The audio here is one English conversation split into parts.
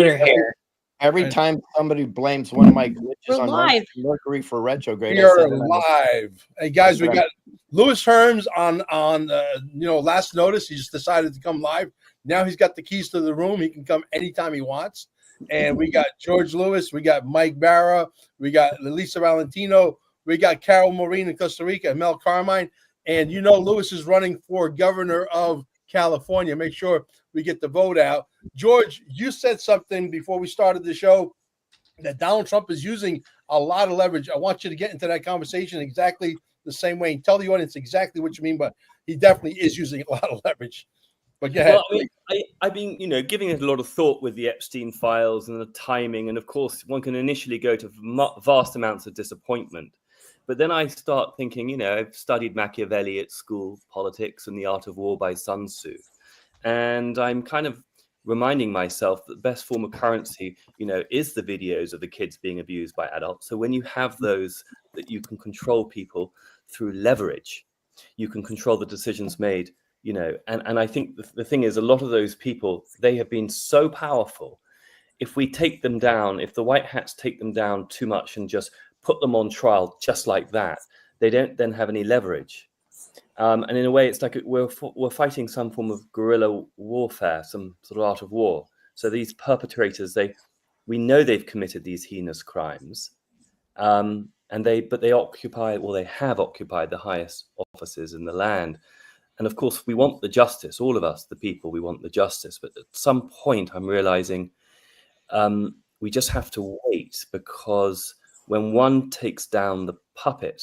her hair. Every time somebody blames one of my glitches We're on live. Mercury for retrograde, We I are said that live. Hey guys, we got Louis Herms on last notice. He just decided to come live. Now he's got the keys to the room. He can come anytime he wants. And we got George Lewis, we got Mike Barra, we got Lisa Valentino, we got Carol Maureen in Costa Rica, and Mel Carmine. And Lewis is running for governor of California. Make sure we get the vote out. George, you said something before we started the show that Donald Trump is using a lot of leverage. I want you to get into that conversation exactly the same way and tell the audience exactly what you mean, but he definitely is using a lot of leverage. But go ahead. Well, I've been, giving it a lot of thought with the Epstein files and the timing. And of course, one can initially go to vast amounts of disappointment. But then I start thinking, I've studied Machiavelli at school, Politics and the Art of War by Sun Tzu. And I'm kind of reminding myself that the best form of currency, is the videos of the kids being abused by adults. So when you have those, that you can control people through leverage, you can control the decisions made, and I think the thing is, a lot of those people, they have been so powerful. If we take them down, if the white hats take them down too much and just put them on trial just like that, they don't then have any leverage. And in a way, it's like we're fighting some form of guerrilla warfare, some sort of art of war. So these perpetrators, we know they've committed these heinous crimes, but they have occupied the highest offices in the land. And of course, we want the justice, all of us, the people, we want the justice. But at some point, I'm realizing we just have to wait, because when one takes down the puppet,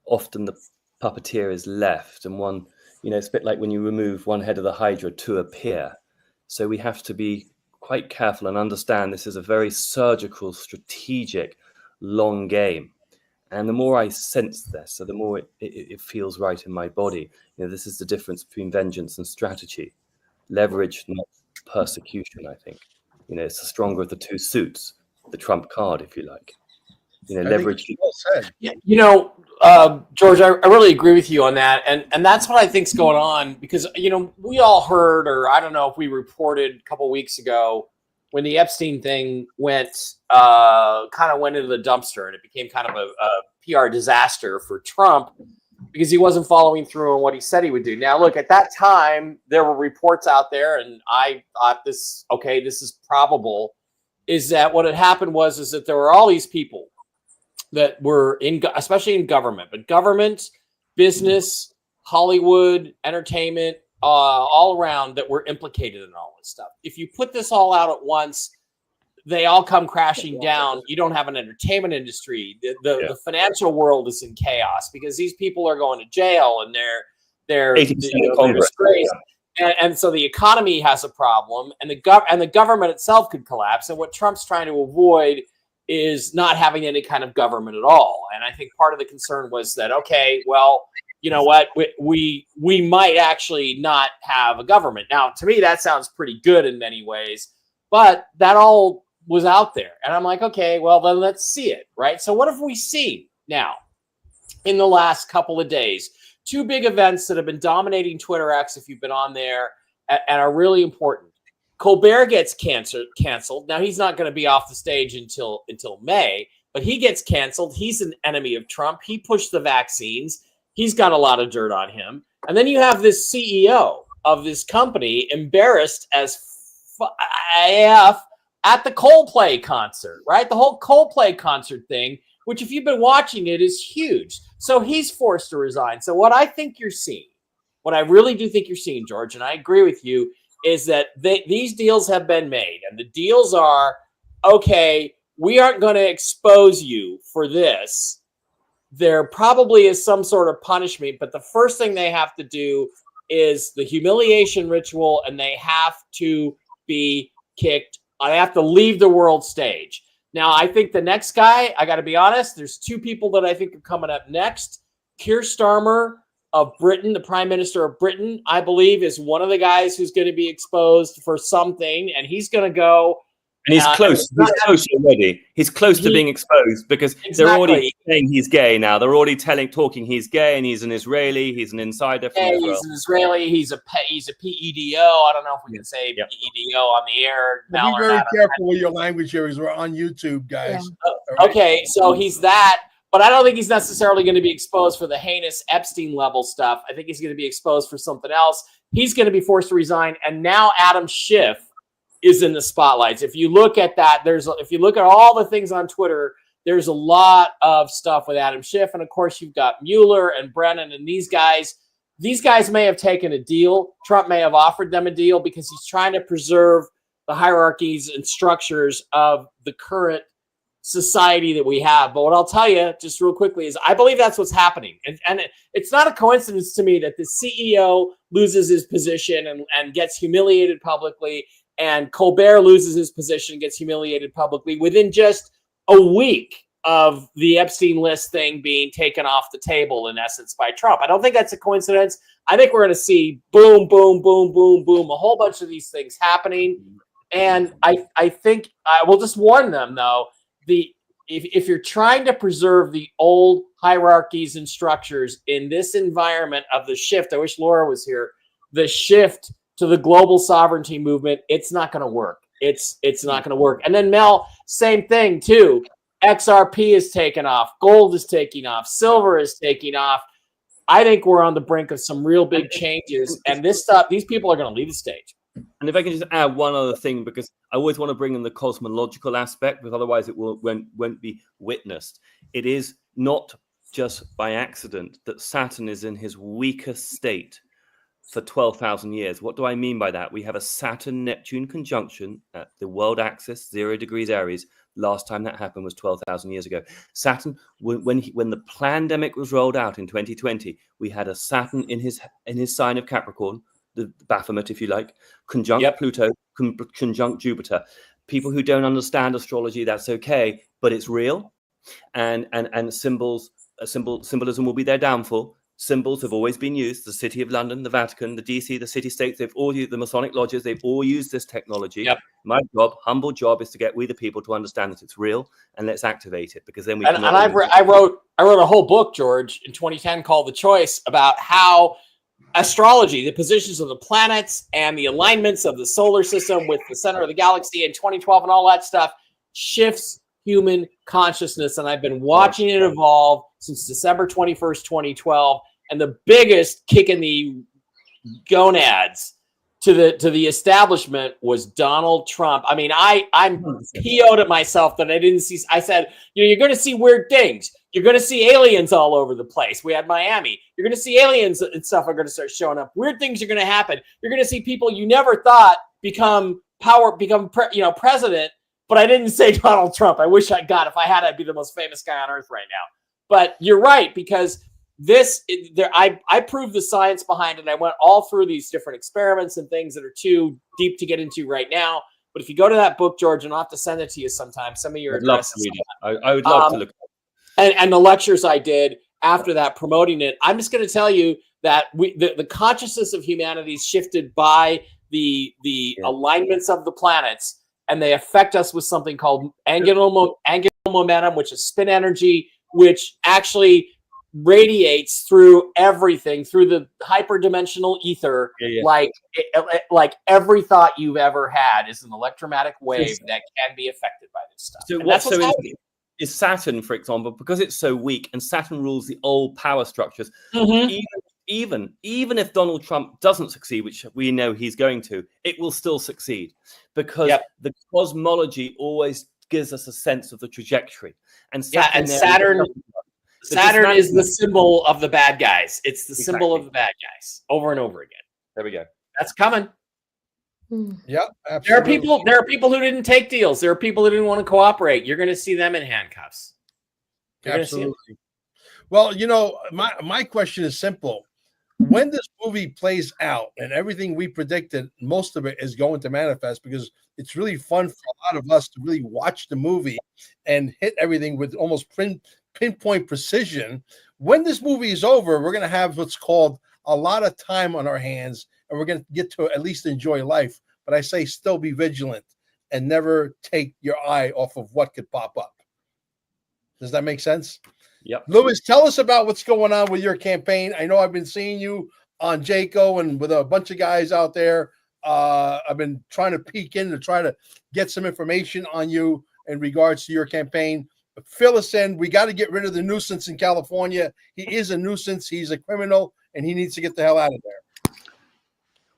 often the puppeteer is left, and one, it's a bit like when you remove one head of the Hydra to appear. So we have to be quite careful and understand this is a very surgical, strategic, long game. And the more I sense this, so the more it feels right in my body. This is the difference between vengeance and strategy. Leverage, not persecution, I think. It's the stronger of the two suits, the trump card, if you like. Leverage. Well said. George, I really agree with you on that. And that's what I think's going on, because, we all heard, or I don't know if we reported a couple weeks ago, when the Epstein thing went into the dumpster, and it became kind of a PR disaster for Trump because he wasn't following through on what he said he would do. Now, look, at that time, there were reports out there, and I thought this is probable, is that what had happened is that there were all these people that were especially in government, but government, business, Hollywood, entertainment, all around, that were implicated in all this stuff. If you put this all out at once, they all come crashing down. You don't have an entertainment industry. The financial world is in chaos because these people are going to jail and they're disgraced. And so the economy has a problem, and the government itself could collapse. And what Trump's trying to avoid is not having any kind of government at all. And I think part of the concern was that, okay, well, you know what, we might actually not have a government. Now, to me, that sounds pretty good in many ways, but that all was out there. And I'm like, okay, well, then let's see it, right? So what have we seen now in the last couple of days? Two big events that have been dominating Twitter X, if you've been on there, and are really important. Colbert gets canceled. Now, he's not going to be off the stage until May, but he gets canceled. He's an enemy of Trump. He pushed the vaccines. He's got a lot of dirt on him. And then you have this CEO of this company embarrassed as AF at the Coldplay concert, right? The whole Coldplay concert thing, which if you've been watching it, is huge. So he's forced to resign. So what I think you're seeing, what I really do think you're seeing, George, and I agree with you, is that these deals have been made. And the deals are, okay, we aren't going to expose you for this. There probably is some sort of punishment, but the first thing they have to do is the humiliation ritual, and they have to be kicked. I have to leave the world stage. Now, I think the next guy, I got to be honest, there's two people that I think are coming up next. Keir Starmer of Britain, the Prime Minister of Britain, I believe, is one of the guys who's going to be exposed for something, and he's going to go And he's close. He's close already. He's close to being exposed because they're already saying he's gay now. They're already talking he's gay, and he's an Israeli. He's an insider from Israel. He's an Israeli. He's a PEDO. I don't know if we can say PEDO on the air. Be very careful with your language here, because we're on YouTube, guys. Yeah. Okay, so he's that, but I don't think he's necessarily going to be exposed for the heinous Epstein level stuff. I think he's going to be exposed for something else. He's going to be forced to resign, and now Adam Schiff is in the spotlights. If you look at that, if you look at all the things on Twitter, there's a lot of stuff with Adam Schiff, and of course you've got Mueller and Brennan and these guys. These guys may have taken a deal. Trump may have offered them a deal because he's trying to preserve the hierarchies and structures of the current society that we have. But what I'll tell you just real quickly is I believe that's what's happening. And it's not a coincidence to me that the CEO loses his position and gets humiliated publicly, and Colbert loses his position, gets humiliated publicly within just a week of the Epstein list thing being taken off the table, in essence, by Trump. I don't think that's a coincidence. I think we're going to see boom, boom, boom, boom, boom, a whole bunch of these things happening. And I think I will just warn them, though, if you're trying to preserve the old hierarchies and structures in this environment of the shift, I wish Laura was here, the shift to the global sovereignty movement, it's not going to work. It's not going to work. And then Mel, same thing too. XRP is taking off. Gold is taking off. Silver is taking off. I think we're on the brink of some real big changes. And this stuff, these people are going to leave the stage. And if I can just add one other thing, because I always want to bring in the cosmological aspect, because otherwise it won't be witnessed. It is not just by accident that Saturn is in his weakest state for 12,000 years. What do I mean by that? We have a Saturn-Neptune conjunction at the world axis, 0 degrees Aries. Last time that happened was 12,000 years ago. Saturn, when the pandemic was rolled out in 2020, we had a Saturn in his sign of Capricorn, the Baphomet, if you like, conjunct Pluto, conjunct Jupiter. People who don't understand astrology, that's okay, but it's real, and symbolism will be their downfall. Symbols have always been used. The City of London, the Vatican, the DC, the city-states, they've all used the Masonic lodges. They've all used this technology. Yep. My job, humble job, is to get we the people to understand that it's real, and let's activate it, because then we can. And I wrote a whole book, George, in 2010 called The Choice, about how astrology, the positions of the planets and the alignments of the solar system with the center of the galaxy in 2012 and all that stuff shifts human consciousness. And I've been watching it evolve since December 21st, 2012. And the biggest kick in the gonads to the establishment was Donald Trump. I mean, I'm PO'd at myself that I didn't see. I said, you're going to see weird things. You're going to see aliens all over the place. We had Miami. You're going to see aliens and stuff are going to start showing up. Weird things are going to happen. You're going to see people you never thought become president. But I didn't say Donald Trump. I wish if I had, I'd be the most famous guy on earth right now. But you're right, because I proved the science behind it. I went all through these different experiments and things that are too deep to get into right now. But if you go to that book, George, and I'll have to send it to you sometime. Some of your addresses. I would love to look at it. And the lectures I did after that promoting it. I'm just going to tell you that the consciousness of humanity is shifted by the alignments of the planets, and they affect us with something called angular momentum, which is spin energy, which actually radiates through everything, through the hyperdimensional ether. Like every thought you've ever had is an electromagnetic wave that can be affected by this stuff. So what's is Saturn, for example, because it's so weak, and Saturn rules the old power structures. Even if Donald Trump doesn't succeed, which we know he's going to, it will still succeed, because the cosmology always gives us a sense of the trajectory. And Saturn is the symbol of the bad guys. It's the symbol of the bad guys over and over again. There we go. That's coming. Yeah, absolutely. There are people who didn't take deals. There are people who didn't want to cooperate. You're going to see them in handcuffs. Absolutely. Well, my question is simple. When this movie plays out and everything we predicted, most of it is going to manifest, because it's really fun for a lot of us to really watch the movie and hit everything with almost pinpoint precision. When this movie is over, we're going to have what's called a lot of time on our hands, and we're going to get to at least enjoy life. But I say still be vigilant and never take your eye off of what could pop up. Does that make sense? Yep. Lewis, tell us about what's going on with your campaign. I know I've been seeing you on Jayco and with a bunch of guys out there. I've been trying to peek in to try to get some information on you in regards to your campaign. Fill us in. We got to get rid of the nuisance in California. He is a nuisance. He's a criminal, and he needs to get the hell out of there.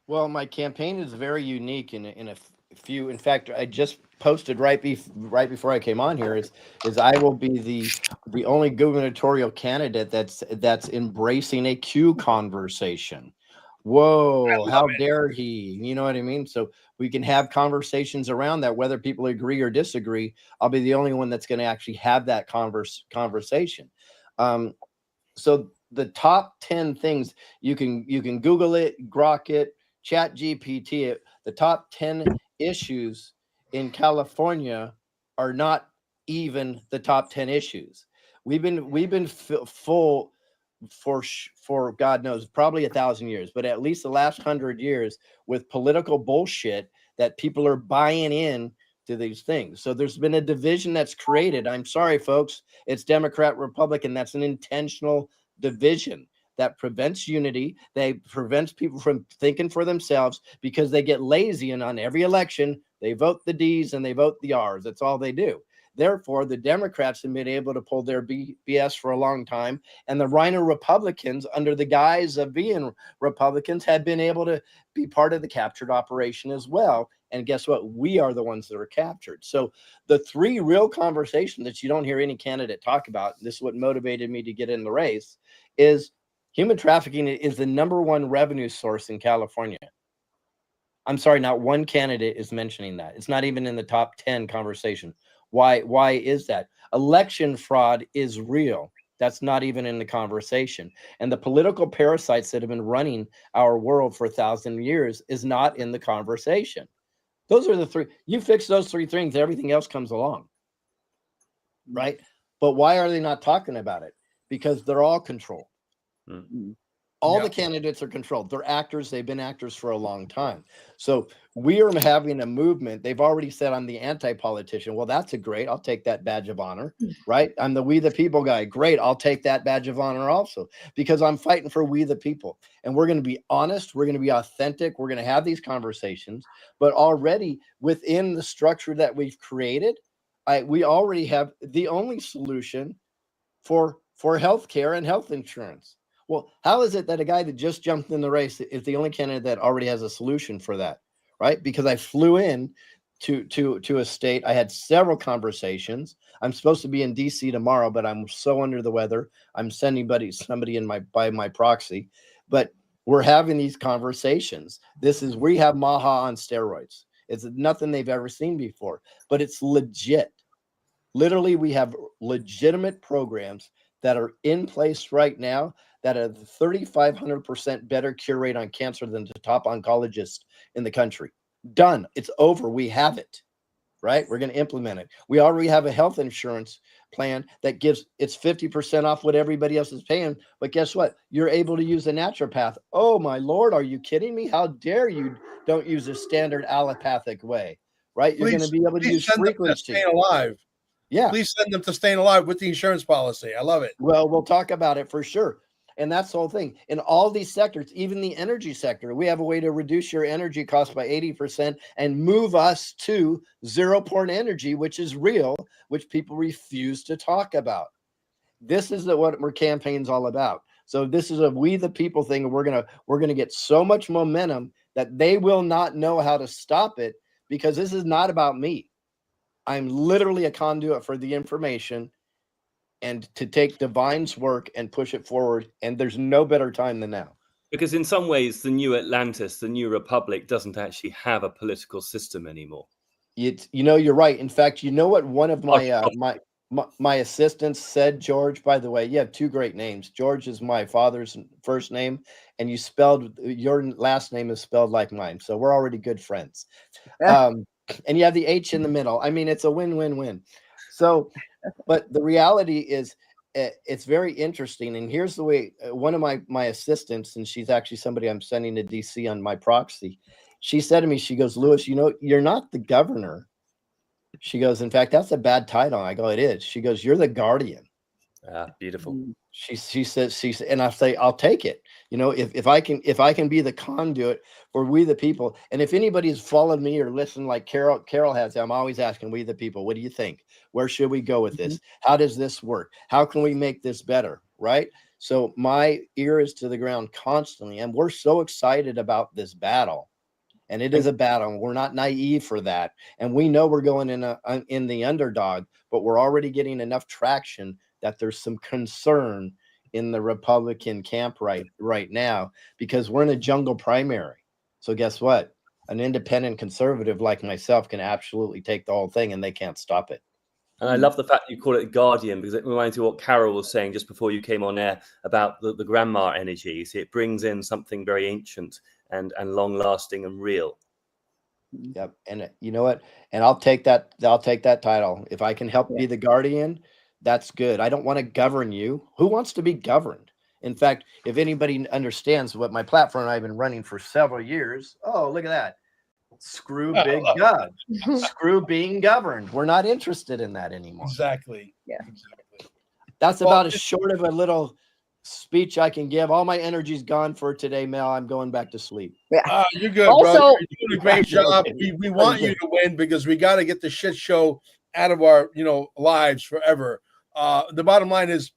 Well, my campaign is very unique in a few. In fact, I just posted right before I came on here is I will be the only gubernatorial candidate that's embracing a Q conversation. Whoa, how dare he? You know what I mean? So we can have conversations around that, whether people agree or disagree. I'll be the only one that's going to actually have that conversation. So the top 10 things, you can Google it, Grok it, Chat GPT it. The top 10 issues in California are not even the top 10 issues. We've been full for God knows, probably 1,000 years, but at least the last 100 years with political bullshit that people are buying in to these things. So there's been a division that's created. I'm sorry, folks. It's Democrat, Republican. That's an intentional division that prevents unity. They prevents people from thinking for themselves because they get lazy, and on every election, they vote the D's and they vote the R's. That's all they do. Therefore, the Democrats have been able to pull their BS for a long time, and the Rhino Republicans, under the guise of being Republicans, have been able to be part of the captured operation as well. And guess what? We are the ones that are captured. So the three real conversations that you don't hear any candidate talk about, and this is what motivated me to get in the race, is human trafficking is the #1 revenue source in California. I'm sorry, not one candidate is mentioning that. It's not even in the top 10 conversation. Why is that? Election fraud is real. That's not even in the conversation. And the political parasites that have been running our world for 1,000 years is not in the conversation. Those are the three. You fix those three things, everything else comes along. Right? But why are they not talking about it? Because they're all controlled. Mm-hmm. All the candidates are controlled. They're actors. They've been actors for a long time. So we are having a movement. They've already said I'm the anti-politician. Well, that's a great. I'll take that badge of honor, right? I'm the we the people guy. Great. I'll take that badge of honor also, because I'm fighting for we the people. And we're going to be honest. We're going to be authentic. We're going to have these conversations. But already within the structure that we've created, we already have the only solution for healthcare and health insurance. Well, how is it that a guy that just jumped in the race is the only candidate that already has a solution for that, right? Because I flew in to a state. I had several conversations. I'm supposed to be in DC tomorrow, but I'm so under the weather. I'm sending somebody by my proxy, but we're having these conversations. We have Maha on steroids. It's nothing they've ever seen before, but it's legit. Literally, we have legitimate programs that are in place right now that have 3,500% better cure rate on cancer than the top oncologist in the country. Done. It's over. We have it, right? We're going to implement it. We already have a health insurance plan that it's 50% off what everybody else is paying. But guess what? You're able to use a naturopath. Oh my Lord, are you kidding me? How dare you don't use a standard allopathic way, right? You're going to be able to use frequency. Staying alive. Yeah. Please send them to Staying Alive with the insurance policy. I love it. Well, we'll talk about it for sure. And that's the whole thing. In all these sectors, even the energy sector, we have a way to reduce your energy cost by 80% and move us to zero point energy, which is real, which people refuse to talk about. This is what our campaign's all about. So this is a we the people thing. And we're gonna get so much momentum that they will not know how to stop it, because this is not about me. I'm literally a conduit for the information and to take Divine's work and push it forward. And there's no better time than now. Because in some ways, the new Atlantis, the new Republic, doesn't actually have a political system anymore. You're right. In fact, you know what one of my assistants said, George, by the way, you have two great names. George is my father's first name, and your last name is spelled like mine. So we're already good friends. And you have the H in the middle. I mean, it's a win-win-win. So, but the reality is it's very interesting. And here's the way one of my assistants, and she's actually somebody I'm sending to DC on my proxy. She said to me, she goes, Lewis, you're not the governor. She goes, in fact, that's a bad title. I go, it is. She goes, you're the guardian. Beautiful. She says, and I say, I'll take it. You know, if I can be the conduit for we the people. And if anybody's followed me or listened like Carol has, I'm always asking we the people, what do you think? Where should we go with this? How does this work? How can we make this better? Right. So my ear is to the ground constantly. And we're so excited about this battle. And it is a battle. We're not naive for that. And we know we're going in the underdog, but we're already getting enough traction that there's some concern in the Republican camp right now, because we're in a jungle primary. So guess what? An independent conservative like myself can absolutely take the whole thing and they can't stop it. And I love the fact you call it Guardian, because it reminds me of what Carol was saying just before you came on air about the grandma energy. See, it brings in something very ancient and long lasting and real. Yep. And you know what? And I'll take that title. If I can help be the guardian, that's good. I don't want to govern you. Who wants to be governed? In fact, if anybody understands what my platform I've been running for several years, oh, look at that. Screw big gov. Screw being governed. We're not interested in that anymore. Exactly. Yeah. Exactly. That's about as short of a little speech I can give. All my energy's gone for today, Mel. I'm going back to sleep. Yeah. You're good, Also- bro. You're doing a great job. We want you to win because we got to get the shit show out of our lives forever. The bottom line is,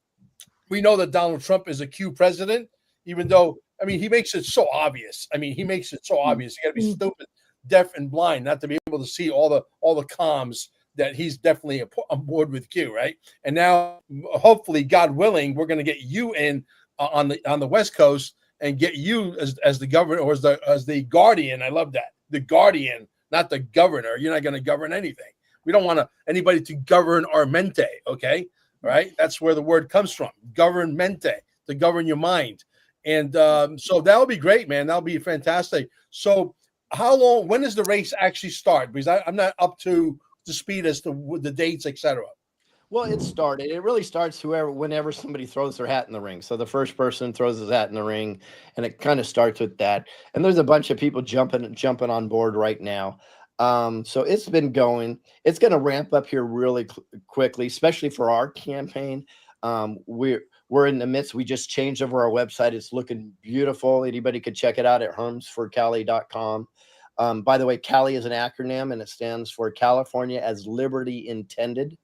we know that Donald Trump is a Q president, even though he makes it so obvious. He makes it so obvious. You got to be stupid, deaf, and blind not to be able to see all the comms that he's definitely on board with Q, right? And now, hopefully, God willing, we're going to get you in on the West Coast and get you as the governor or as the guardian. I love that, the guardian, not the governor. You're not going to govern anything. We don't want anybody to govern our mente, okay? Right? That's where the word comes from, govern mente, to govern your mind. And so that'll be great, man. That'll be fantastic. So when does the race actually start? Because I'm not up to the speed as to the dates, etc. Well, it really starts whenever somebody throws their hat in the ring. So the first person throws his hat in the ring, and it kind of starts with that. And there's a bunch of people jumping on board right now. So it's been going. It's going to ramp up here really quickly, especially for our campaign. We're in the midst. We just changed over our website. It's looking beautiful. Anybody could check it out at hermsforcali.com. By the way, Cali is an acronym, and it stands for California as Liberty Intended.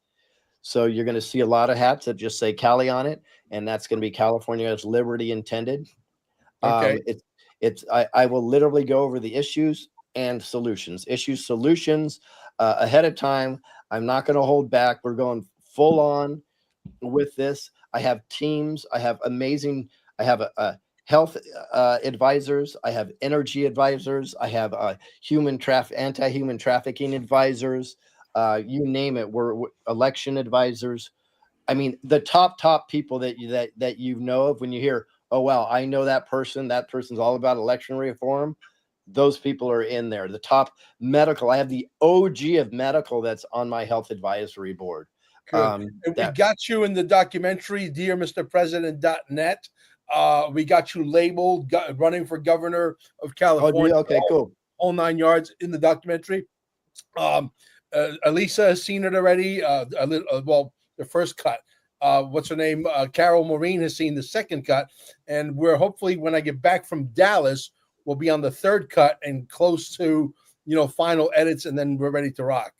So you're going to see a lot of hats that just say Cali on it, and that's going to be California as Liberty Intended. Okay. I will literally go over the issues and solutions ahead of time. I'm not going to hold back. We're going full on with this. I have teams. I have health advisors. I have energy advisors. I have anti-human trafficking advisors. You name it. We're election advisors. The top people that you know of when you hear, oh wow, I know that person. That person's all about election reform. Those people are in there. The top medical. I have the OG of medical that's on my health advisory board. And we got you in the documentary, DearMrPresident.net. We got you labeled running for governor of California. Oh, okay, cool. All 9 yards in the documentary. Elisa has seen it already. The first cut. What's her name? Carol Maureen has seen the second cut, and we're hopefully, when I get back from Dallas, we'll be on the third cut and close to final edits, and then we're ready to rock.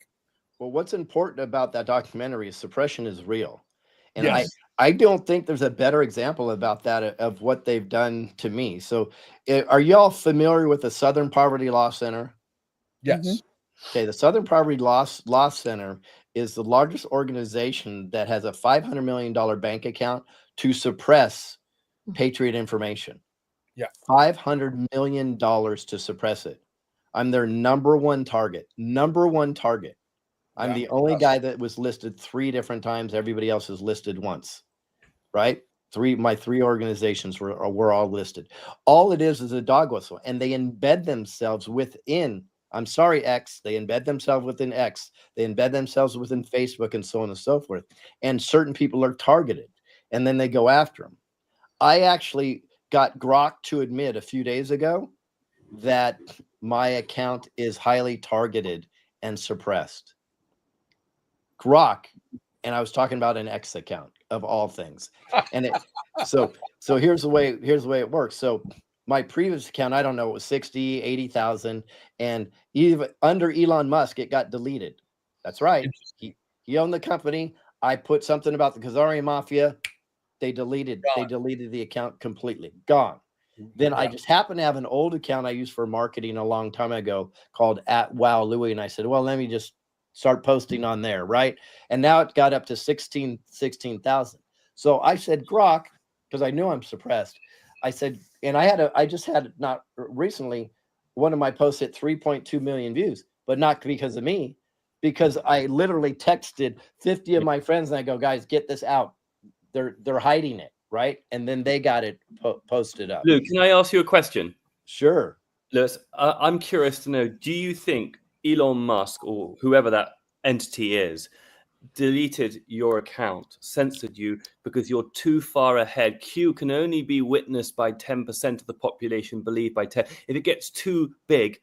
Well, what's important about that documentary is suppression is real. And yes. I don't think there's a better example about that of what they've done to me. So are y'all familiar with the Southern Poverty Law Center? Yes. Mm-hmm. Okay, the Southern Poverty Law Center is the largest organization that has a $500 million bank account to suppress Patriot information. Yeah. $500 million to suppress it. I'm their number one target. I'm the only guy that was listed 3 different times. Everybody else is listed once, right? My 3 organizations were all listed. All it is a dog whistle, and they embed themselves within. I'm sorry, X. They embed themselves within X. They embed themselves within Facebook and so on and so forth. And certain people are targeted, and then they go after them. I actually got Grok to admit a few days ago that my account is highly targeted and suppressed. Grok, and I was talking about an X account of all things. And so here's the way it works. So my previous account, I don't know, it was 60, 80,000, and even under Elon Musk, it got deleted. That's right. He owned the company. I put something about the Khazarian Mafia. They deleted the account completely. Gone. Then I just happened to have an old account I used for marketing a long time ago called @WowLouis. And I said, well, let me just start posting on there, right? And now it got up to 16,000. So I said, Grok, because I knew I'm suppressed. I said, and I just had not recently, one of my posts hit 3.2 million views, but not because of me, because I literally texted 50 of my friends and I go, guys, get this out. They're hiding it, right? And then they got it posted up. Luke, can I ask you a question? Sure. Lewis, I'm curious to know, do you think Elon Musk or whoever that entity is deleted your account, censored you because you're too far ahead? Q can only be witnessed by 10% of the population, believed by 10. If it gets too big,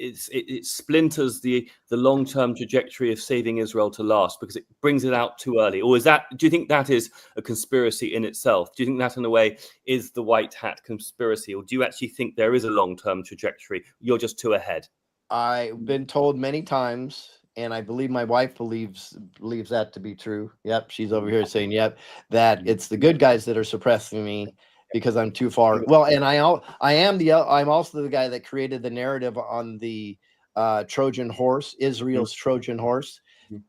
it splinters the long-term trajectory of saving Israel to last because it brings it out too early. Or do you think that is a conspiracy in itself? Do you think that in a way is the white hat conspiracy? Or do you actually think there is a long-term trajectory? You're just too ahead. I've been told many times, and I believe my wife believes that to be true. Yep, she's over here saying, yep, that it's the good guys that are suppressing me because I'm too far. Well, and I'm also the guy that created the narrative on the Trojan horse, Israel's Trojan horse,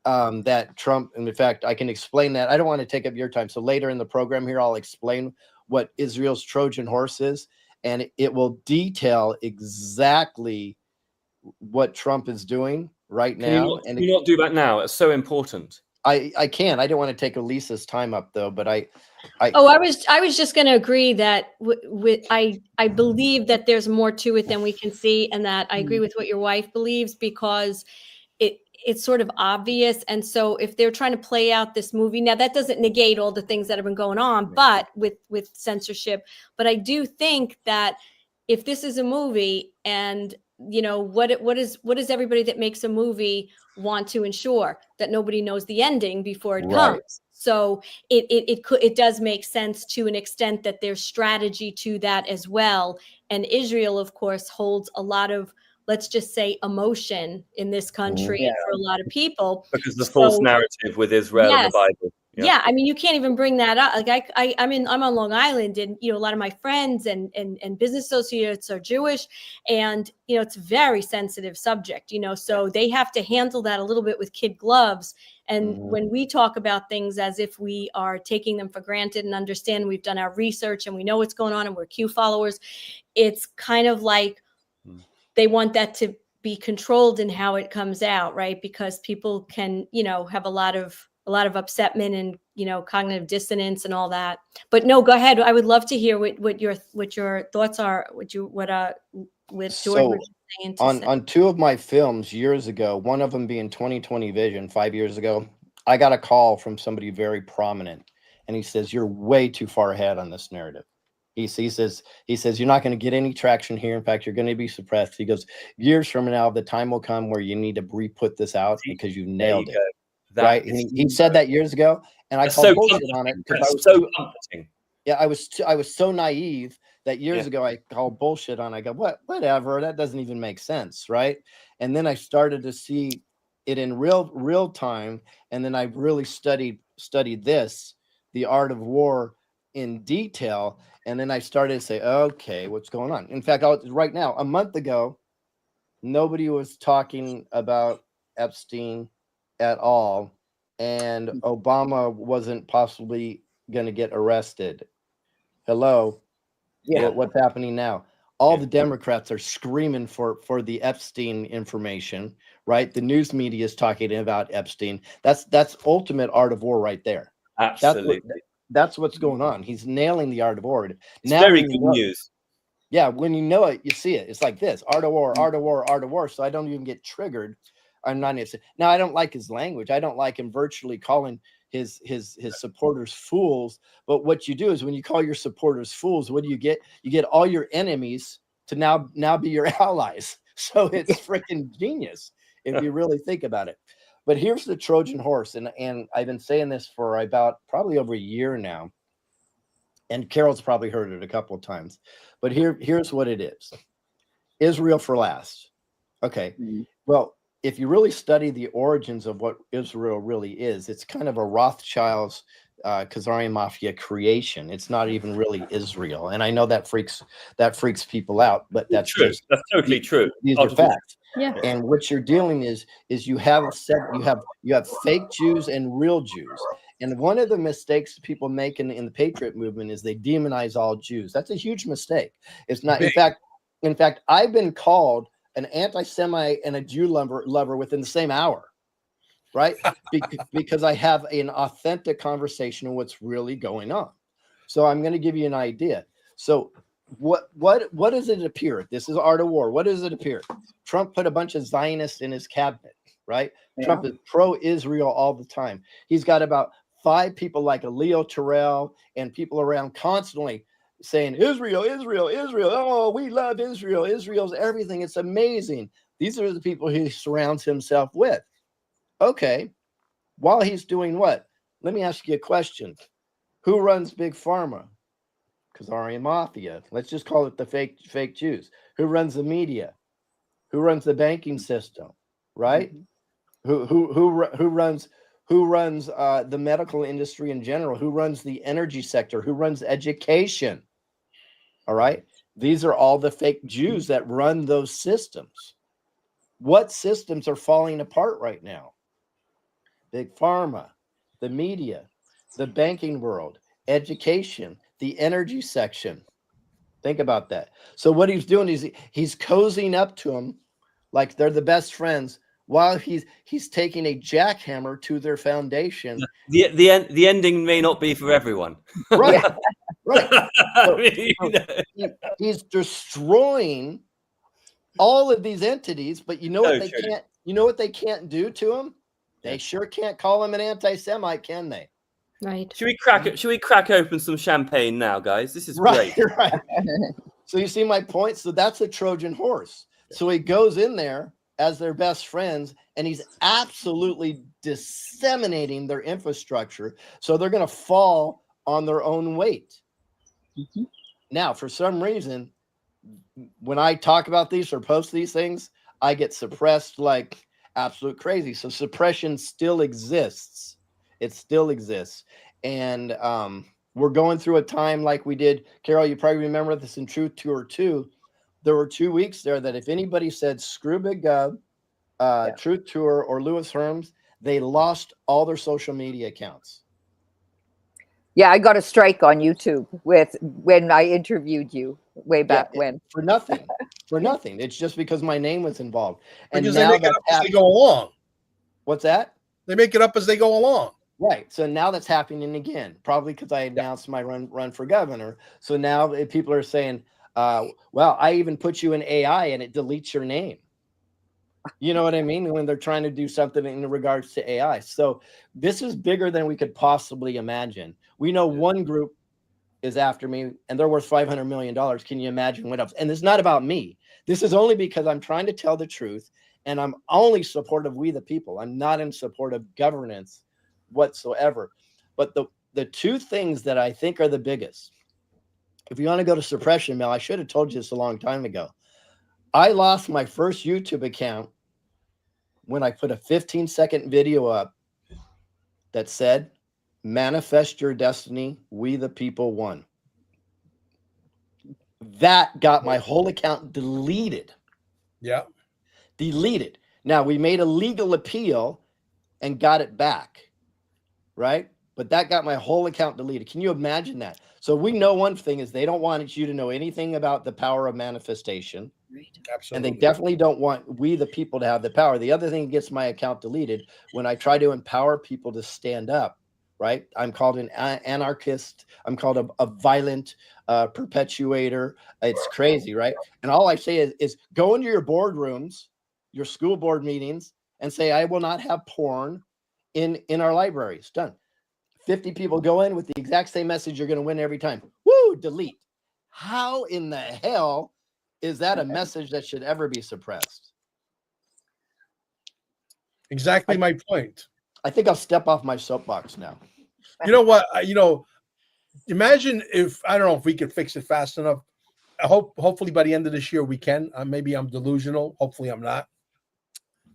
that Trump, and in fact, I can explain that. I don't want to take up your time. So later in the program here, I'll explain what Israel's Trojan horse is, and it will detail exactly what Trump is doing right now. Can you not do that now? It's so important. I can. I don't want to take Elisa's time up though, but I was just going to agree that I believe that there's more to it than we can see, and that I agree with what your wife believes because it's sort of obvious. And so if they're trying to play out this movie now, that doesn't negate all the things that have been going on, but with censorship. But I do think that if this is a movie, and you know what does everybody that makes a movie want to ensure? That nobody knows the ending before it comes. So it does make sense to an extent that there's strategy to that as well. And Israel, of course, holds a lot of, let's just say, emotion in this country for a lot of people. Because the false narrative with Israel and the Bible. Yeah, I mean, you can't even bring that up. Like I'm on Long Island, and you know, a lot of my friends and business associates are Jewish, and you know, it's a very sensitive subject. You know, so they have to handle that a little bit with kid gloves. And when we talk about things as if we are taking them for granted and understand we've done our research and we know what's going on and we're Q followers, it's kind of like they want that to be controlled in how it comes out, right? Because people can, you know, have a lot of upsetment and, you know, cognitive dissonance and all that. But no, go ahead. I would love to hear what your thoughts are. What George was saying. On two of my films years ago, one of them being 2020 Vision 5 years ago, I got a call from somebody very prominent, and he says, "You're way too far ahead on this narrative." He says you're not going to get any traction here. In fact, you're going to be suppressed. He goes, years from now, the time will come where you need to re-put this out because you've nailed it. Right? He said that years ago, and I called bullshit on it because I was so comforting. Yeah, I was so naive that years ago I called bullshit on. I go, whatever, that doesn't even make sense, right? And then I started to see it in real time, and then I really studied this, the art of war, in detail, and then I started to say, okay, what's going on? In fact, right now, a month ago, nobody was talking about Epstein at all, and Obama wasn't possibly going to get arrested. Hello, what's happening now? All the Democrats are screaming for the Epstein information, right? The news media is talking about Epstein. That's ultimate art of war right there. Absolutely, that's what's going on. He's nailing the art of war. It's now, very good news. Yeah, when you know it, you see it. It's like this: art of war, art of war, art of war. So I don't even get triggered. I'm not even. Now I don't like his language. I don't like him virtually calling his supporters fools. But what you do is when you call your supporters fools, what do you get? You get all your enemies to now be your allies. So it's freaking genius if you really think about it. But here's the Trojan horse, and I've been saying this for about probably over a year now, and Carol's probably heard it a couple of times. But here's what it is: Israel for last. Okay. Well, if you really study the origins of what Israel really is, it's kind of a Rothschilds, Khazarian mafia creation. It's not even really Israel, and I know that freaks people out, but that's true. just, That's totally true. these are facts. Yeah. And what you're dealing is you have fake Jews and real Jews. And one of the mistakes people make in the Patriot movement is they demonize all Jews. That's a huge mistake. It's not. In fact, I've been called an anti-Semite and a Jew lover within the same hour, right? Because I have an authentic conversation of what's really going on. So I'm going to give you an idea. So what does it appear? This is Art of War. What does it appear? Trump put a bunch of Zionists in his cabinet, right? Yeah. Trump is pro-Israel all the time. He's got about 5 people like a Leo Terrell and people around constantly saying, Israel, Israel, Israel. Oh, we love Israel. Israel's everything. It's amazing. These are the people he surrounds himself with. Okay. While he's doing what? Let me ask you a question. Who runs Big Pharma? Khazarian mafia. Let's just call it the fake Jews. Who runs the media? Who runs the banking system? Right? Who runs the medical industry in general? Who runs the energy sector? Who runs education? All right. These are all the fake Jews that run those systems. What systems are falling apart right now? Big Pharma, the media, the banking world, education, the energy section. Think about that. So what he's doing is he's cozying up to them like they're the best friends, while he's taking a jackhammer to their foundation. The ending may not be for everyone. Right. Right. So, he's destroying all of these entities, but you know what they can't. You know what they can't do to him? They sure can't call him an anti-Semite, can they? Right. Should we crack open some champagne now, guys? This is right, great. Right. So you see my point? So that's a Trojan horse. So he goes in there as their best friends, and he's absolutely disseminating their infrastructure. So they're going to fall on their own weight. Mm-hmm. Now, for some reason, when I talk about these or post these things, I get suppressed like absolute crazy. So suppression still exists. It still exists. And we're going through a time like we did. Carol, you probably remember this in Truth Tour 2. There were 2 weeks there that if anybody said screw Big Gov, Truth Tour, or Louis Herms, they lost all their social media accounts. Yeah, I got a strike on YouTube when I interviewed you way back when. For nothing. For nothing. It's just because my name was involved. And because now they make it up as they go along. What's that? They make it up as they go along. Right. So now that's happening again, probably because I announced my run for governor. So now people are saying, well, I even put you in AI and it deletes your name. You know what I mean? When they're trying to do something in regards to AI. So this is bigger than we could possibly imagine. We know one group is after me and they're worth $500 million. Can you imagine what else? And it's not about me. This is only because I'm trying to tell the truth and I'm only supportive of we the people. I'm not in support of governance whatsoever. But the 2 things that I think are the biggest, if you want to go to suppression, Mel, I should have told you this a long time ago. I lost my first YouTube account when I put a 15-second video up that said, manifest your destiny, we the people won. That got my whole account deleted. Yeah. Deleted. Now, we made a legal appeal and got it back, right? But that got my whole account deleted. Can you imagine that? So we know one thing is they don't want you to know anything about the power of manifestation. Right. Absolutely. And they definitely don't want we the people to have the power. The other thing that gets my account deleted when I try to empower people to stand up, right? I'm called an anarchist. I'm called a violent perpetuator. It's crazy, right? And all I say is go into your boardrooms, your school board meetings, and say, I will not have porn in our libraries. Done. 50 people go in with the exact same message. You're going to win every time. Woo, delete. How in the hell is that a message that should ever be suppressed? Exactly my point. I think I'll step off my soapbox now. You know what? Imagine if I don't know if we could fix it fast enough. Hopefully by the end of this year we can. Maybe I'm delusional. Hopefully I'm not.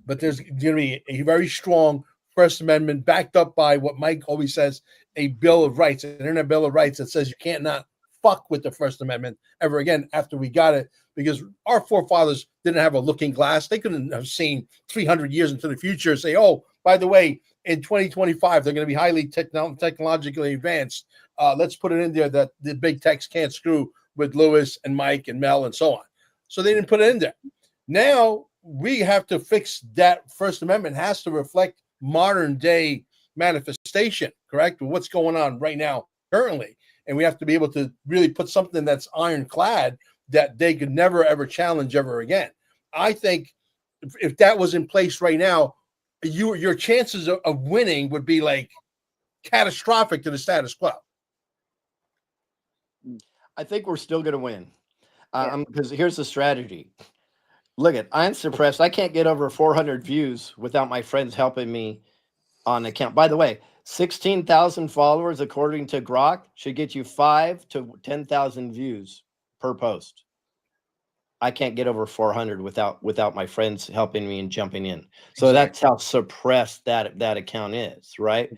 But there's going to be a very strong First Amendment backed up by what Mike always says, a Bill of Rights, an Internet Bill of Rights that says you can't not fuck with the First Amendment ever again after we got it, because our forefathers didn't have a looking glass. They couldn't have seen 300 years into the future and say, oh, by the way, in 2025, they're going to be highly technologically advanced. Let's put it in there that the big techs can't screw with Lewis and Mike and Mel and so on. So they didn't put it in there. Now we have to fix that. First Amendment has to reflect modern day manifestation, correct? What's going on right now currently. And we have to be able to really put something that's ironclad that they could never, ever challenge ever again. I think if that was in place right now, your chances of winning would be like catastrophic to the status quo. I think we're still going to win. Because here's the strategy. Look I'm suppressed. I can't get over 400 views without my friends helping me on account. By the way, 16,000 followers, according to Grok, should get you 5 to 10,000 views per post. I can't get over 400 without my friends helping me and jumping in. So that's how suppressed that account is, right?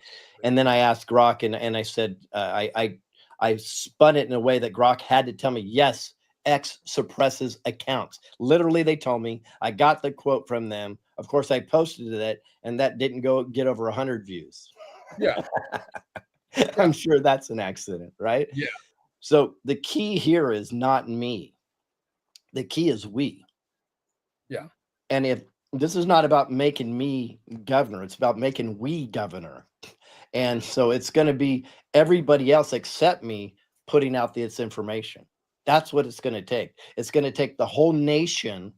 And then I asked Grok, and I said I spun it in a way that Grok had to tell me, yes, X suppresses accounts. Literally, they told me. I got the quote from them. Of course, I posted it, and that didn't get over 100 views. Yeah. I'm sure that's an accident, right? Yeah. So the key here is not me. The key is we. Yeah. And if this is not about making me governor, it's about making we governor. And so it's going to be everybody else except me putting out this information. That's what it's going to take. It's going to take the whole nation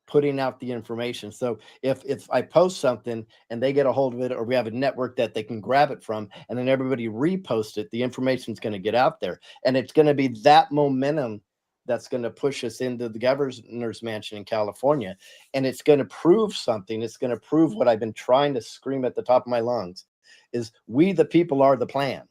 putting out the information. So if I post something and they get a hold of it, or we have a network that they can grab it from, and then everybody repost it, the information is going to get out there. And it's going to be that momentum that's going to push us into the governor's mansion in California. And it's going to prove something. It's going to prove what I've been trying to scream at the top of my lungs, is we the people are the plan.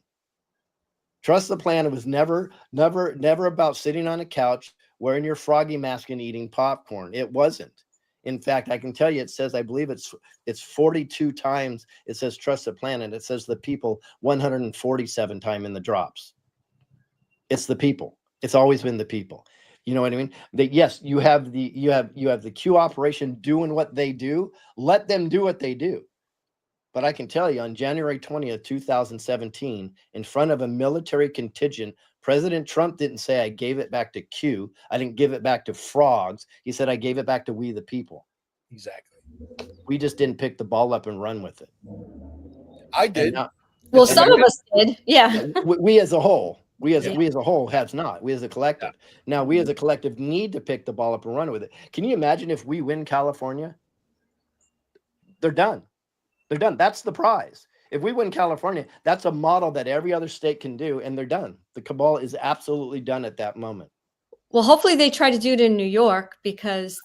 Trust the plan. It was never about sitting on a couch, wearing your froggy mask and eating popcorn. It wasn't. In fact, I can tell you, it says, I believe it's 42 times it says trust the plan, and it says the people 147 times in the drops. It's the people. It's always been the people. You know what I mean? That yes, you have the Q operation doing what they do. Let them do what they do. But I can tell you, on January 20th, 2017, in front of a military contingent, President Trump didn't say, I gave it back to Q. I didn't give it back to frogs. He said, I gave it back to we the people. Exactly. We just didn't pick the ball up and run with it. I did. Well, some of us did. Yeah. We as a whole. We as a whole have not. We as a collective. Now, we as a collective need to pick the ball up and run with it. Can you imagine if we win California? They're done. They're done. That's the prize. If we win California, that's a model that every other state can do, and they're done. The cabal is absolutely done at that moment. Well, hopefully they try to do it in New York, because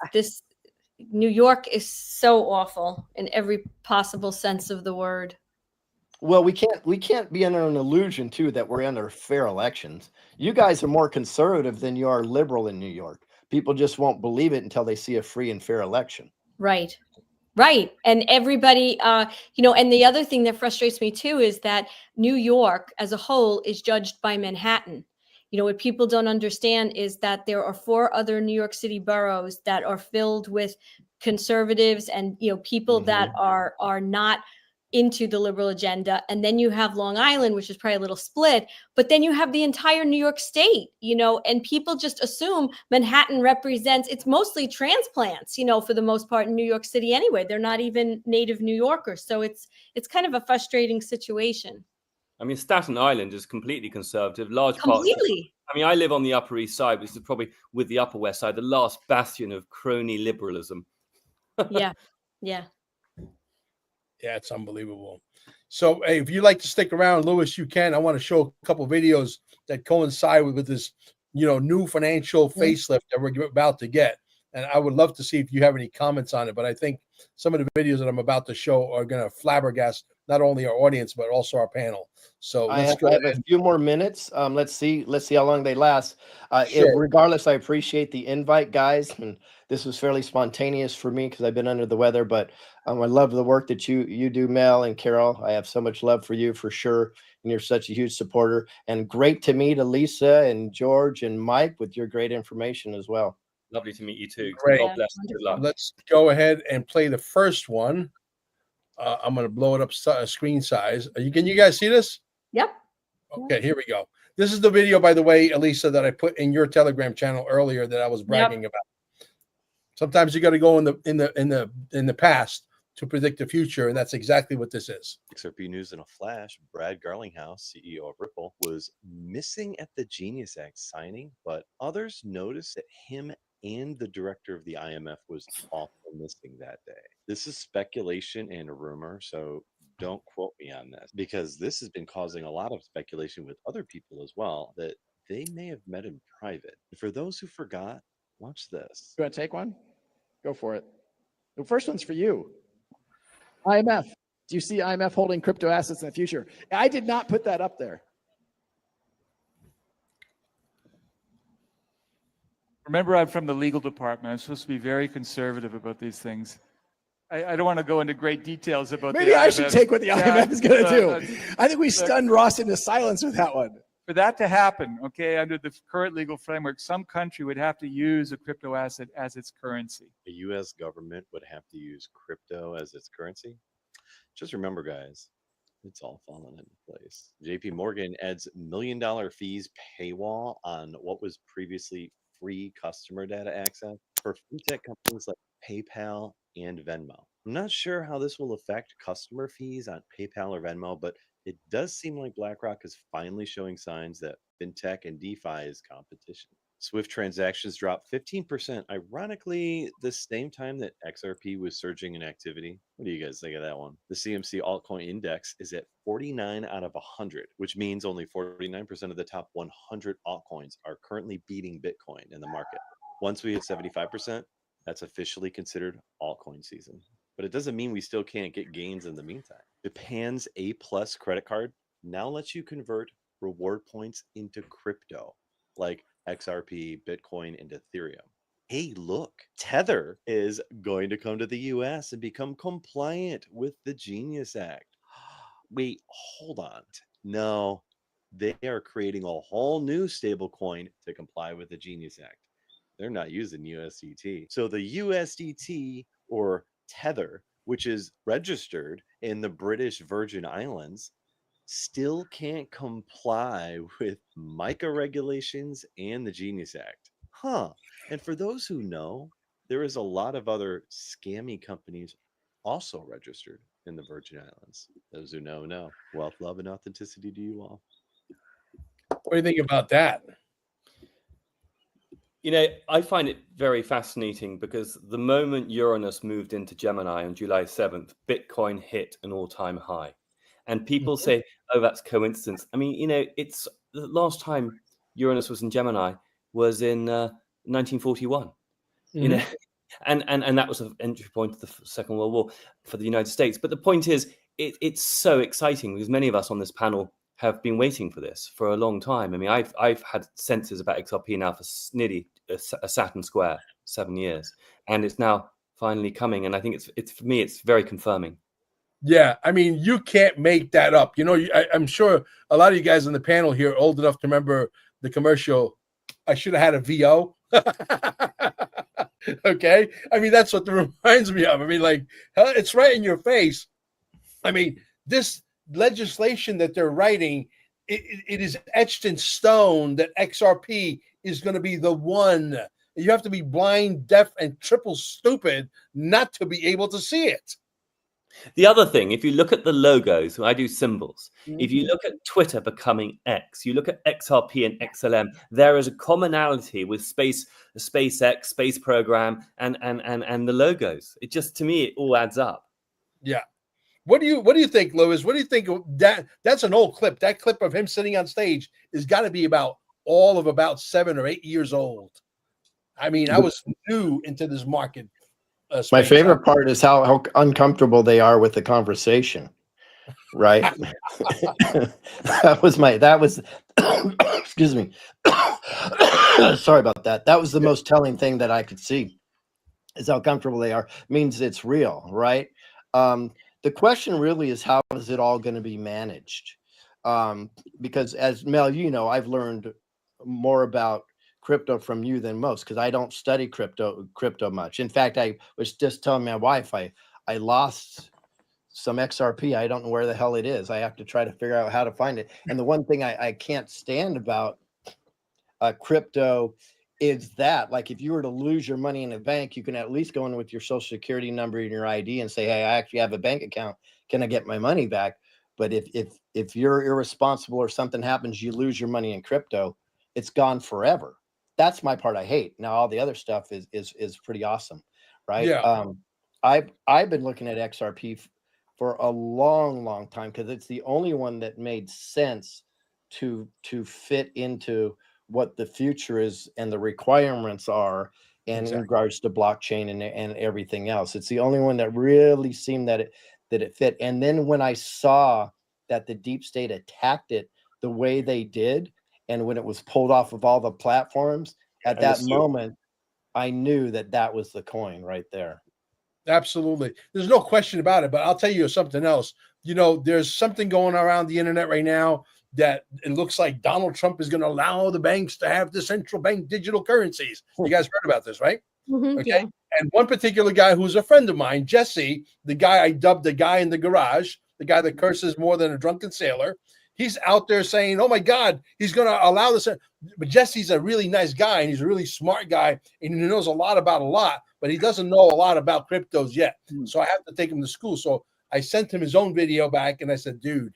New York is so awful in every possible sense of the word. Well, we can't be under an illusion too that we're under fair elections. You guys are more conservative than you are liberal in New York. People just won't believe it until they see a free and fair election. Right. Right. And everybody, and the other thing that frustrates me too is that New York as a whole is judged by Manhattan. What people don't understand is that there are 4 other New York City boroughs that are filled with conservatives and, people that are not into the liberal agenda. And then you have Long Island, which is probably a little split, but then you have the entire New York State, and people just assume Manhattan represents, it's mostly transplants, for the most part in New York City anyway. They're not even native New Yorkers. So it's kind of a frustrating situation. I mean, Staten Island is completely conservative, large Completely. parts. I live on the Upper East Side, which is probably, with the Upper West Side, the last bastion of crony liberalism. Yeah. Yeah. Yeah, it's unbelievable. So hey, if you'd like to stick around, Lewis, you can. I want to show a couple of videos that coincide with this, new financial facelift that we're about to get. And I would love to see if you have any comments on it. But I think some of the videos that I'm about to show are going to flabbergast not only our audience, but also our panel. So I let's have, go I have ahead. a few more minutes. Let's see how long they last. Sure. Regardless, I appreciate the invite, guys. And this was fairly spontaneous for me because I've been under the weather. But I love the work that you do, Mel and Carol. I have so much love for you for sure, and you're such a huge supporter. And great to meet Elisa and George and Mike with your great information as well. Lovely to meet you too. Great. God bless. Good luck. Let's go ahead and play the first one. I'm going to blow it up screen size. Can you guys see this? Yep. Okay, here we go. This is the video, by the way, Elisa, that I put in your Telegram channel earlier that I was bragging about. Sometimes you got to go in the past to predict the future, and that's exactly what this is. XRP news in a flash. Brad Garlinghouse, CEO of Ripple, was missing at the Genius Act signing, but others noticed that him and the director of the IMF was also missing that day. This is speculation and a rumor, so don't quote me on this, because this has been causing a lot of speculation with other people as well, that they may have met in private. For those who forgot, watch this. You want to take one? Go for it. The first one's for you. IMF. Do you see IMF holding crypto assets in the future? I did not put that up there. Remember, I'm from the legal department. I'm supposed to be very conservative about these things. I don't want to go into great details about Maybe I should take what the IMF is going to do. I think we look, stunned Ross into silence with that one. For that to happen, okay, under the current legal framework, some country would have to use a crypto asset as its currency. The US government would have to use crypto as its currency. Just remember, guys, it's all falling into place. JP Morgan adds $1 million fees paywall on what was previously free customer data access for fintech companies like PayPal and Venmo. I'm not sure how this will affect customer fees on PayPal or Venmo, but it does seem like BlackRock is finally showing signs that fintech and DeFi is competition. Swift transactions dropped 15%, ironically, the same time that XRP was surging in activity. What do you guys think of that one? The CMC altcoin index is at 49 out of 100, which means only 49% of the top 100 altcoins are currently beating Bitcoin in the market. Once we hit 75%, that's officially considered altcoin season. But it doesn't mean we still can't get gains in the meantime. Japan's A+ credit card now lets you convert reward points into crypto, like XRP, Bitcoin, and Ethereum. Hey, look, Tether is going to come to the US and become compliant with the Genius Act. Wait, hold on. No, they are creating a whole new stablecoin to comply with the Genius Act. They're not using USDT. So the USDT, or Tether, which is registered in the British Virgin Islands, still can't comply with MiCA regulations and the Genius Act. And for those who know, there is a lot of other scammy companies also registered in the Virgin Islands. Those who know. Wealth, love, and authenticity to you all. What do you think about that? You know, I find it very fascinating because the moment Uranus moved into Gemini on July 7th, Bitcoin hit an all-time high. And people say, oh, that's coincidence. I mean, you know, it's the last time Uranus was in Gemini was in 1941, you know, and that was an entry point to the Second World War for the United States. But the point is, it's so exciting because many of us on this panel have been waiting for this for a long time. I mean, I've had senses about XRP now for nearly a Saturn square, 7 years, and it's now finally coming. And I think it's for me, it's very confirming. Yeah, I mean, you can't make that up. You know, I'm sure a lot of you guys on the panel here are old enough to remember the commercial, I should have had a VO. Okay? I mean, that's what it reminds me of. I mean, like, it's right in your face. I mean, this legislation that they're writing, it is etched in stone that XRP is going to be the one. You have to be blind, deaf, and triple stupid not to be able to see it. The other thing, if you look at the logos, I do symbols. If you look at Twitter becoming X, you look at XRP and XLM, there is a commonality with SpaceX, space program, and the logos. It just, to me, it all adds up. Yeah. What do you think, Lewis? What do you think of that? That's an old clip. That clip of him sitting on stage has got to be about 7 or 8 years old. I mean, I was new into this market. My space. favorite part is how uncomfortable they are with the conversation. Right. that was excuse me. Sorry about that. That was the most telling thing that I could see, is how comfortable they are. Means it's real, right? The question really is, how is it all going to be managed? Because as Mel, you know, I've learned more about crypto from you than most, because I don't study crypto much. In fact, I was just telling my wife I lost some XRP. I don't know where the hell it is. I have to try to figure out how to find it. And the one thing I can't stand about crypto is that, like, if you were to lose your money in a bank, you can at least go in with your social security number and your ID and say, hey, I actually have a bank account. Can I get my money back? But if you're irresponsible or something happens, you lose your money in crypto, it's gone forever. That's my part I hate. Now, all the other stuff is pretty awesome, right? Yeah. I've been looking at XRP for a long time, because it's the only one that made sense to fit into what the future is and the requirements are, and in regards to blockchain and everything else. It's the only one that really seemed that it fit. And then when I saw that the deep state attacked it the way they did, and when it was pulled off of all the platforms, at that moment, I knew that was the coin right there. Absolutely. There's no question about it, but I'll tell you something else. You know, there's something going around the internet right now that it looks like Donald Trump is going to allow the banks to have the central bank digital currencies. You guys heard about this, right? Mhm, Okay. yeah. And one particular guy who's a friend of mine, Jesse, the guy I dubbed the guy in the garage, the guy that curses more than a drunken sailor, he's out there saying, oh my God, he's going to allow this. But Jesse's a really nice guy, and he's a really smart guy, and he knows a lot about a lot, but he doesn't know a lot about cryptos yet. So I have to take him to school. So I sent him his own video back, and I said, dude,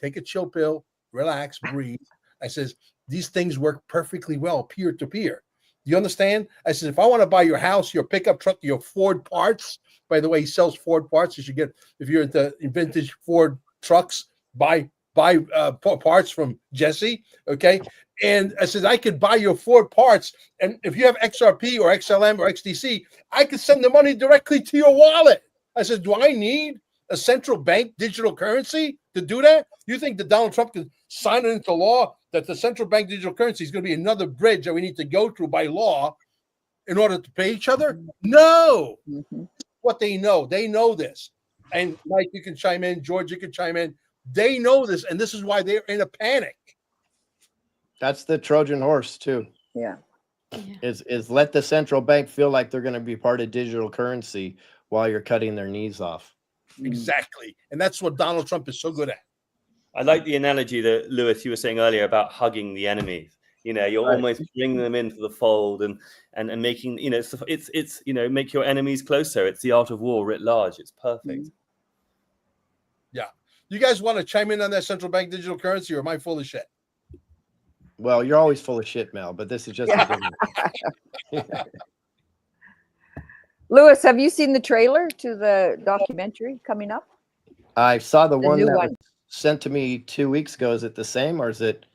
take a chill pill, relax, breathe. I says, these things work perfectly well peer-to-peer. You understand? I said, if I want to buy your house, your pickup truck, your Ford parts, by the way, he sells Ford parts. You should get, if you're into vintage Ford trucks, buy parts from Jesse. Okay. And I said, I could buy your Ford parts. And if you have XRP or XLM or XDC, I could send the money directly to your wallet. I said, do I need a central bank digital currency to do that? You think that Donald Trump can sign it into law that the central bank digital currency is going to be another bridge that we need to go through by law in order to pay each other? No. What they know this. And Mike, you can chime in. George, you can chime in. They know this, and this is why they're in a panic. That's the Trojan horse too. Yeah. Is let the central bank feel like they're going to be part of digital currency while you're cutting their knees off. Exactly. And that's what Donald Trump is so good at. I like the analogy that Lewis, you were saying earlier about hugging the enemies. You know, you're almost bringing them into the fold and making, you know, it's you know, make your enemies closer. It's the art of war writ large. It's perfect. Yeah. You guys want to chime in on that central bank digital currency, or am I full of shit? Well, you're always full of shit, Mel, but this is just Lewis, have you seen the trailer to the documentary coming up? I saw the one new that one. was sent to me 2 weeks ago. Is it the same, or is it?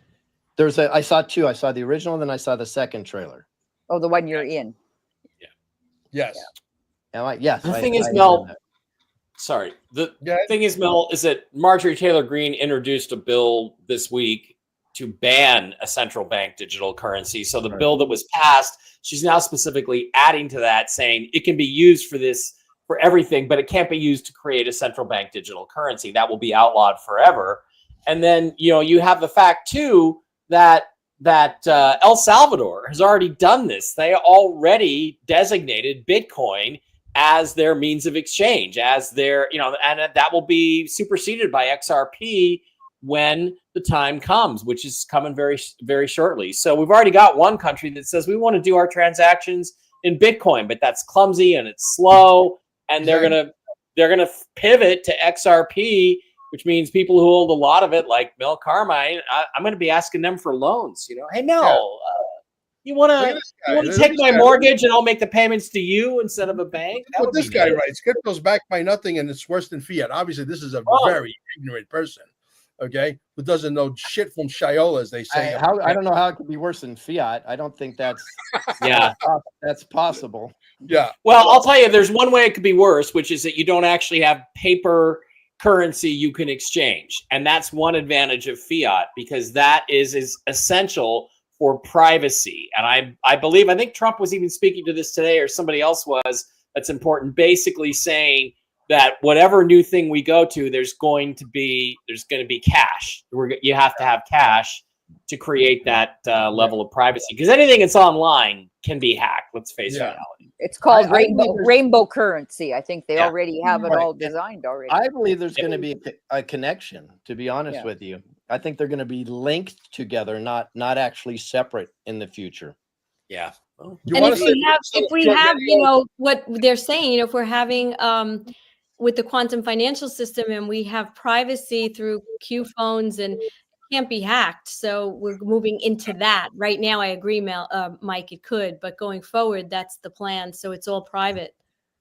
I saw two. I saw the original, and then I saw the second trailer. Oh, the one you're in. Yes. Yes. The thing is, Mel. Sorry. The thing is, Mel, is that Marjorie Taylor Greene introduced a bill this week to ban a central bank digital currency. So the bill that was passed, she's now specifically adding to that, saying it can be used for everything, but it can't be used to create a central bank digital currency. That will be outlawed forever. And then, you know, you have the fact too that El Salvador has already done this. They already designated Bitcoin as their means of exchange, as their, you know, and that will be superseded by XRP when the time comes, which is coming very, very shortly. So we've already got one country that says we want to do our transactions in Bitcoin, but that's clumsy and it's slow, and they're gonna pivot to XRP, which means people who hold a lot of it, like Mel Carmine, I'm going to be asking them for loans. You know, hey Mel, you want to take my mortgage and I'll make the payments to you instead of a bank? What this guy writes, crypto's backed by nothing and it's worse than fiat. Obviously, this is a very ignorant person. okay, who doesn't know shit from Shiola, as they say. I don't know how it could be worse than fiat. I don't think that's Yeah. that's possible. Yeah. Well, I'll tell you, there's one way it could be worse, which is that you don't actually have paper currency you can exchange. And that's one advantage of fiat, because that is essential for privacy. And I think Trump was even speaking to this today, or somebody else was, that's important, basically saying that whatever new thing we go to, there's going to be cash. You have to have cash to create that level of privacy, because anything that's online can be hacked. Let's face reality. It's called I believe rainbow currency. I think they Yeah. already have it Right. all designed already. I believe there's going to be a connection, to be honest Yeah. with you. I think they're going to be linked together, not actually separate in the future. Yeah. You And wanna if say- we have, what they're saying, if we're having with the quantum financial system, and we have privacy through Q phones and can't be hacked. So we're moving into that right now. I agree, Mike, it could, but going forward, that's the plan. So it's all private.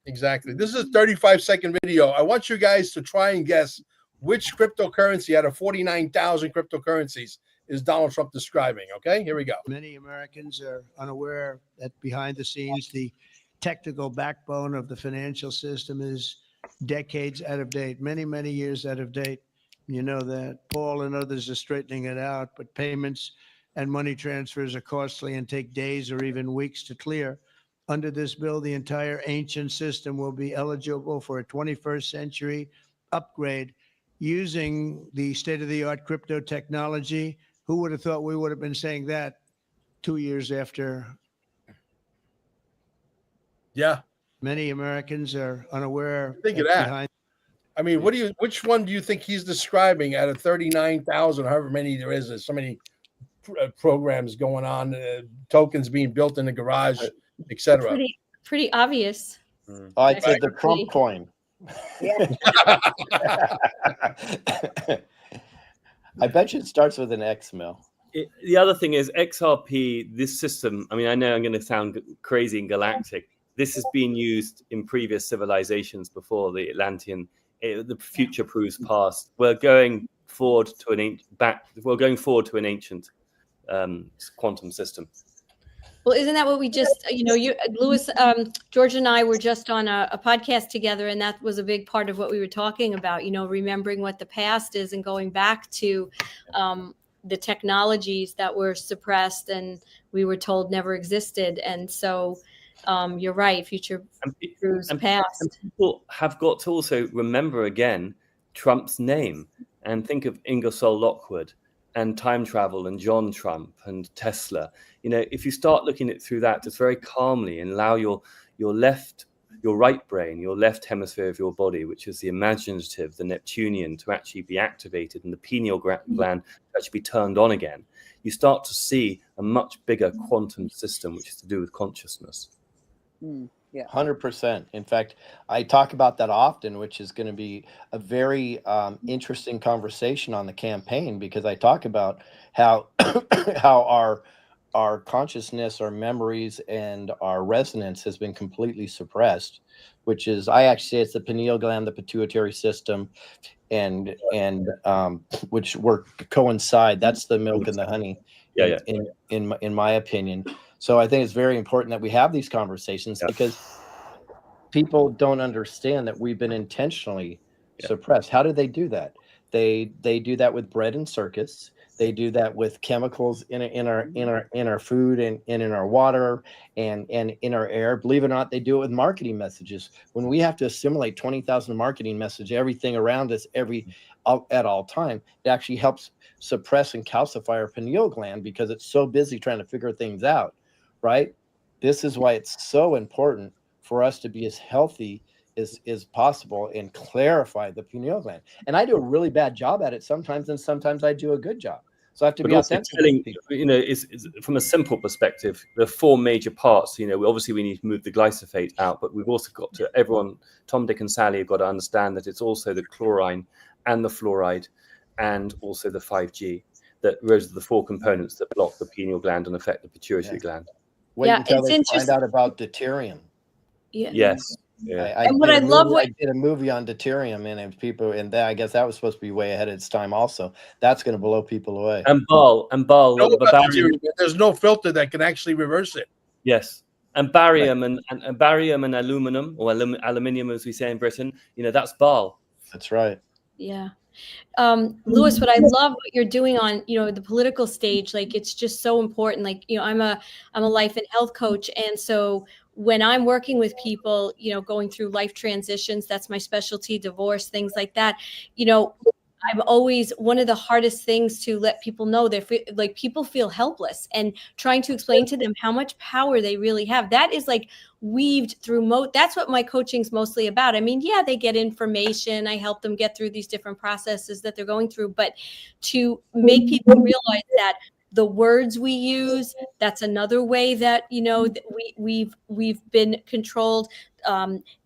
Exactly. This is a 35-second video. I want you guys to try and guess which cryptocurrency out of 49,000 cryptocurrencies is Donald Trump describing. Okay, here we go. Many Americans are unaware that behind the scenes, the technical backbone of the financial system is decades out of date, many, many years out of date. You know that. Paul and others are straightening it out, but payments and money transfers are costly and take days or even weeks to clear. Under this bill, the entire ancient system will be eligible for a 21st century upgrade using the state-of-the-art crypto technology. Who would have thought we would have been saying that 2 years after? Yeah. Many Americans are unaware. Think of that. behind I mean, which one do you think he's describing out of 39,000, however many there is? There's so many programs going on, tokens being built in the garage, etc. Pretty obvious. I'd say the Actually. Trump coin. I bet you it starts with an X, Mel. The other thing is XRP, this system, I mean, I know I'm going to sound crazy and galactic. This has been used in previous civilizations before the Atlantean. The future proves past. We're going forward to an ancient quantum system. Well, isn't that what we just, Lewis, George and I were just on a podcast together, and that was a big part of what we were talking about, remembering what the past is and going back to the technologies that were suppressed and we were told never existed. And so you're right, future proves past. And people have got to also remember again Trump's name and think of Ingersoll Lockwood and time travel and John Trump and Tesla. If you start looking at it through that, just very calmly, and allow your right brain, your left hemisphere of your body, which is the imaginative, the Neptunian, to actually be activated, and the pineal gland to actually be turned on again, you start to see a much bigger quantum system, which is to do with consciousness. Yeah, 100%. In fact, I talk about that often, which is going to be a very interesting conversation on the campaign, because I talk about how our consciousness, our memories, and our resonance has been completely suppressed, which is, I actually say it's the pineal gland, the pituitary system, and which coincide. That's the milk and the honey. Yeah. In my opinion. So I think it's very important that we have these conversations, because people don't understand that we've been intentionally suppressed. How do they do that? They do that with bread and circus. They do that with chemicals in our food and in our water and in our air. Believe it or not, they do it with marketing messages. When we have to assimilate 20,000 marketing messages, everything around us, at all time, it actually helps suppress and calcify our pineal gland, because it's so busy trying to figure things out, right? This is why it's so important for us to be as healthy as possible and clarify the pineal gland. And I do a really bad job at it sometimes, and sometimes I do a good job. So I have to But be also authentic. telling, is from a simple perspective, there are four major parts. We need to move the glyphosate out, but we've also got to, everyone, Tom, Dick, and Sally have got to understand that it's also the chlorine and the fluoride and also the 5G. Those are the four components that block the pineal gland and affect the pituitary gland. Wait until they find out about deuterium. Yeah. Yes. Yeah. And what I love what- I did a movie on deuterium, and people, and that, I guess that was supposed to be way ahead of its time. Also, that's going to blow people away. And Bal, No, the about barium, deuterium, there's no filter that can actually reverse it. yes, and barium and barium and aluminum, or aluminium as we say in Britain, that's Bal. That's right. Yeah. Louis, what I love what you're doing on, the political stage, like it's just so important. Like, I'm a life and health coach. And so when I'm working with people, going through life transitions, that's my specialty, divorce, things like that, I'm always, one of the hardest things to let people know, like people feel helpless, and trying to explain to them how much power they really have. That is like weaved through that's what my coaching's mostly about. I mean, yeah, they get information. I help them get through these different processes that they're going through, but to make people realize that the words we use, that's another way that, that we've been controlled.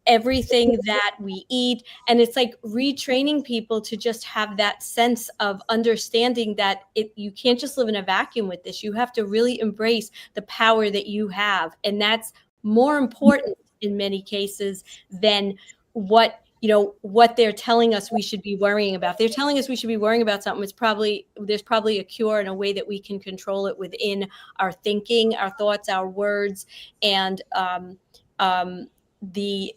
Everything that we eat. And it's like retraining people to just have that sense of understanding that you can't just live in a vacuum with this. You have to really embrace the power that you have. And that's more important in many cases than what they're telling us we should be worrying about. They're telling us we should be worrying about something. There's probably a cure and a way that we can control it within our thinking, our thoughts, our words, and the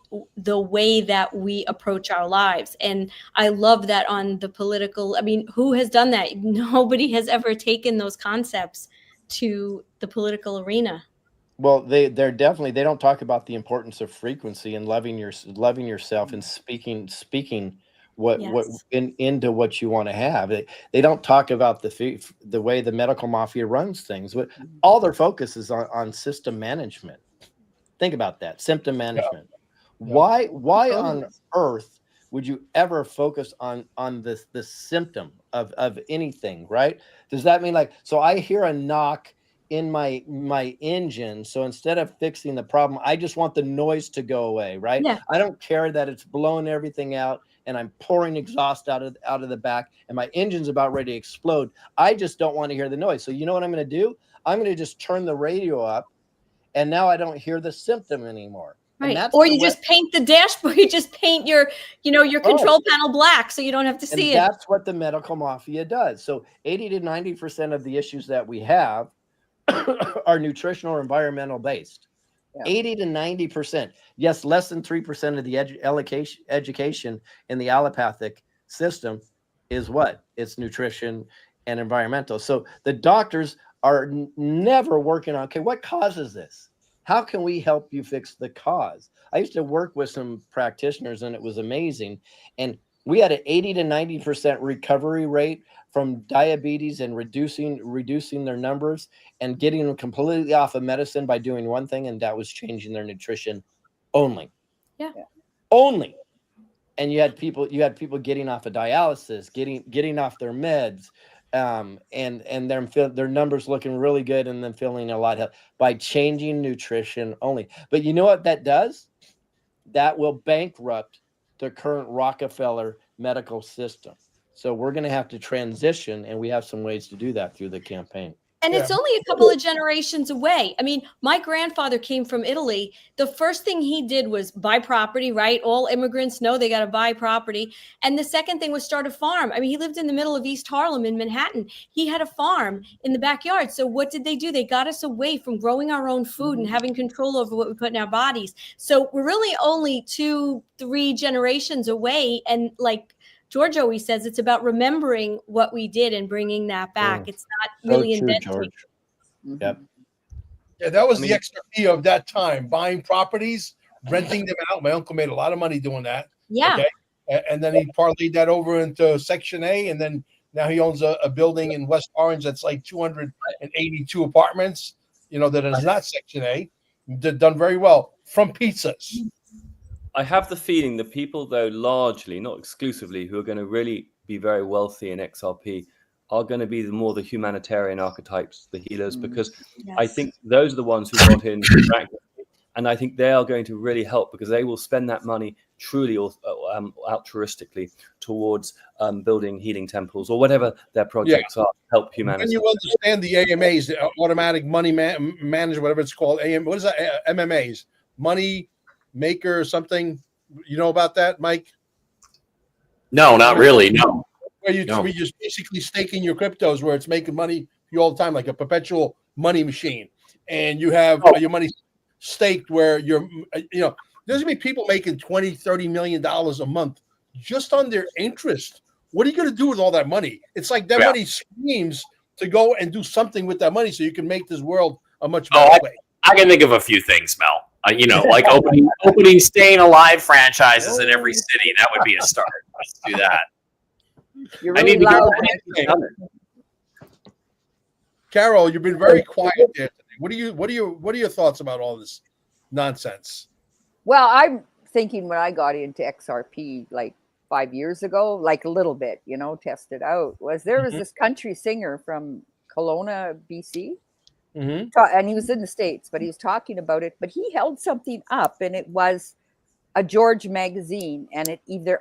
way that we approach our lives. And I love that on the political, I mean, who has done that? Nobody has ever taken those concepts to the political arena. Well, they're definitely, they don't talk about the importance of frequency and loving yourself and speaking into what you want to have. They don't talk about the way the medical mafia runs things, but all their focus is on system management. Think about that, symptom management. Yeah. Why on earth would you ever focus on the symptom of anything, right? Does that mean, like, so I hear a knock in my engine, so instead of fixing the problem, I just want the noise to go away, right? Yeah. I don't care that it's blowing everything out and I'm pouring exhaust out of the back and my engine's about ready to explode. I just don't want to hear the noise. So you know what I'm going to do? I'm going to just turn the radio up, and now I don't hear the symptom anymore. Right. Or you just paint the dashboard. You just paint your control panel black so you don't have to see it. That's what the medical mafia does. So 80 to 90% of the issues that we have are nutritional or environmental based. Yeah. 80 to 90%. Yes, less than 3% of the education in the allopathic system is what? It's nutrition and environmental. So the doctors are never working on, okay, what causes this? How can we help you fix the cause? I used to work with some practitioners and it was amazing. And we had an 80 to 90% recovery rate from diabetes and reducing their numbers and getting them completely off of medicine by doing one thing, and that was changing their nutrition only. Yeah. Only. And you had people getting off of dialysis, getting off their meds, and their numbers looking really good, and then feeling a lot healthy by changing nutrition only. But you know what that does? That will bankrupt the current Rockefeller medical system. So we're going to have to transition, and we have some ways to do that through the campaign. And it's only a couple of generations away. I mean, my grandfather came from Italy. The first thing he did was buy property, right? All immigrants know they got to buy property. And the second thing was start a farm. I mean, he lived in the middle of East Harlem in Manhattan. He had a farm in the backyard. So what did they do? They got us away from growing our own food and having control over what we put in our bodies. So we're really only 2-3 generations away. And like George always says, it's about remembering what we did and bringing that back. It's not really inventing. George. Yep. Yeah, that was the extra fee of that time, buying properties, renting them out. My uncle made a lot of money doing that. Yeah. Okay? And then he parlayed that over into Section A, and then now he owns a building in West Orange that's like 282 apartments, that is not Section A. Done very well from pizzas. I have the feeling the people, though, largely, not exclusively, who are going to really be very wealthy in XRP are going to be the humanitarian archetypes, the healers, because I think those are the ones who got in, and I think they are going to really help because they will spend that money truly altruistically towards building healing temples or whatever their projects are, help humanity. And you understand the AMAs, the automatic money management, whatever it's called, what is that? MMAs, money Maker or something. You know about that, Mike? No, not really. No. Where you're just basically staking your cryptos, where it's making money for you all the time, like a perpetual money machine, and you have your money staked where there's gonna be people making $20-30 million a month just on their interest. What are you gonna do with all that money? It's like that money screams to go and do something with that money so you can make this world a much better place. I can think of a few things, Mel. Like opening Staying Alive franchises in every city. That would be a start. Let's do that. You're really loud. Carol, you've been very quiet there today. What are your thoughts about all this nonsense? Well, I'm thinking when I got into XRP like 5 years ago, like a little bit, test it out, was this country singer from Kelowna, BC. And he was in the States, but he was talking about it. But he held something up, and it was a George magazine, and I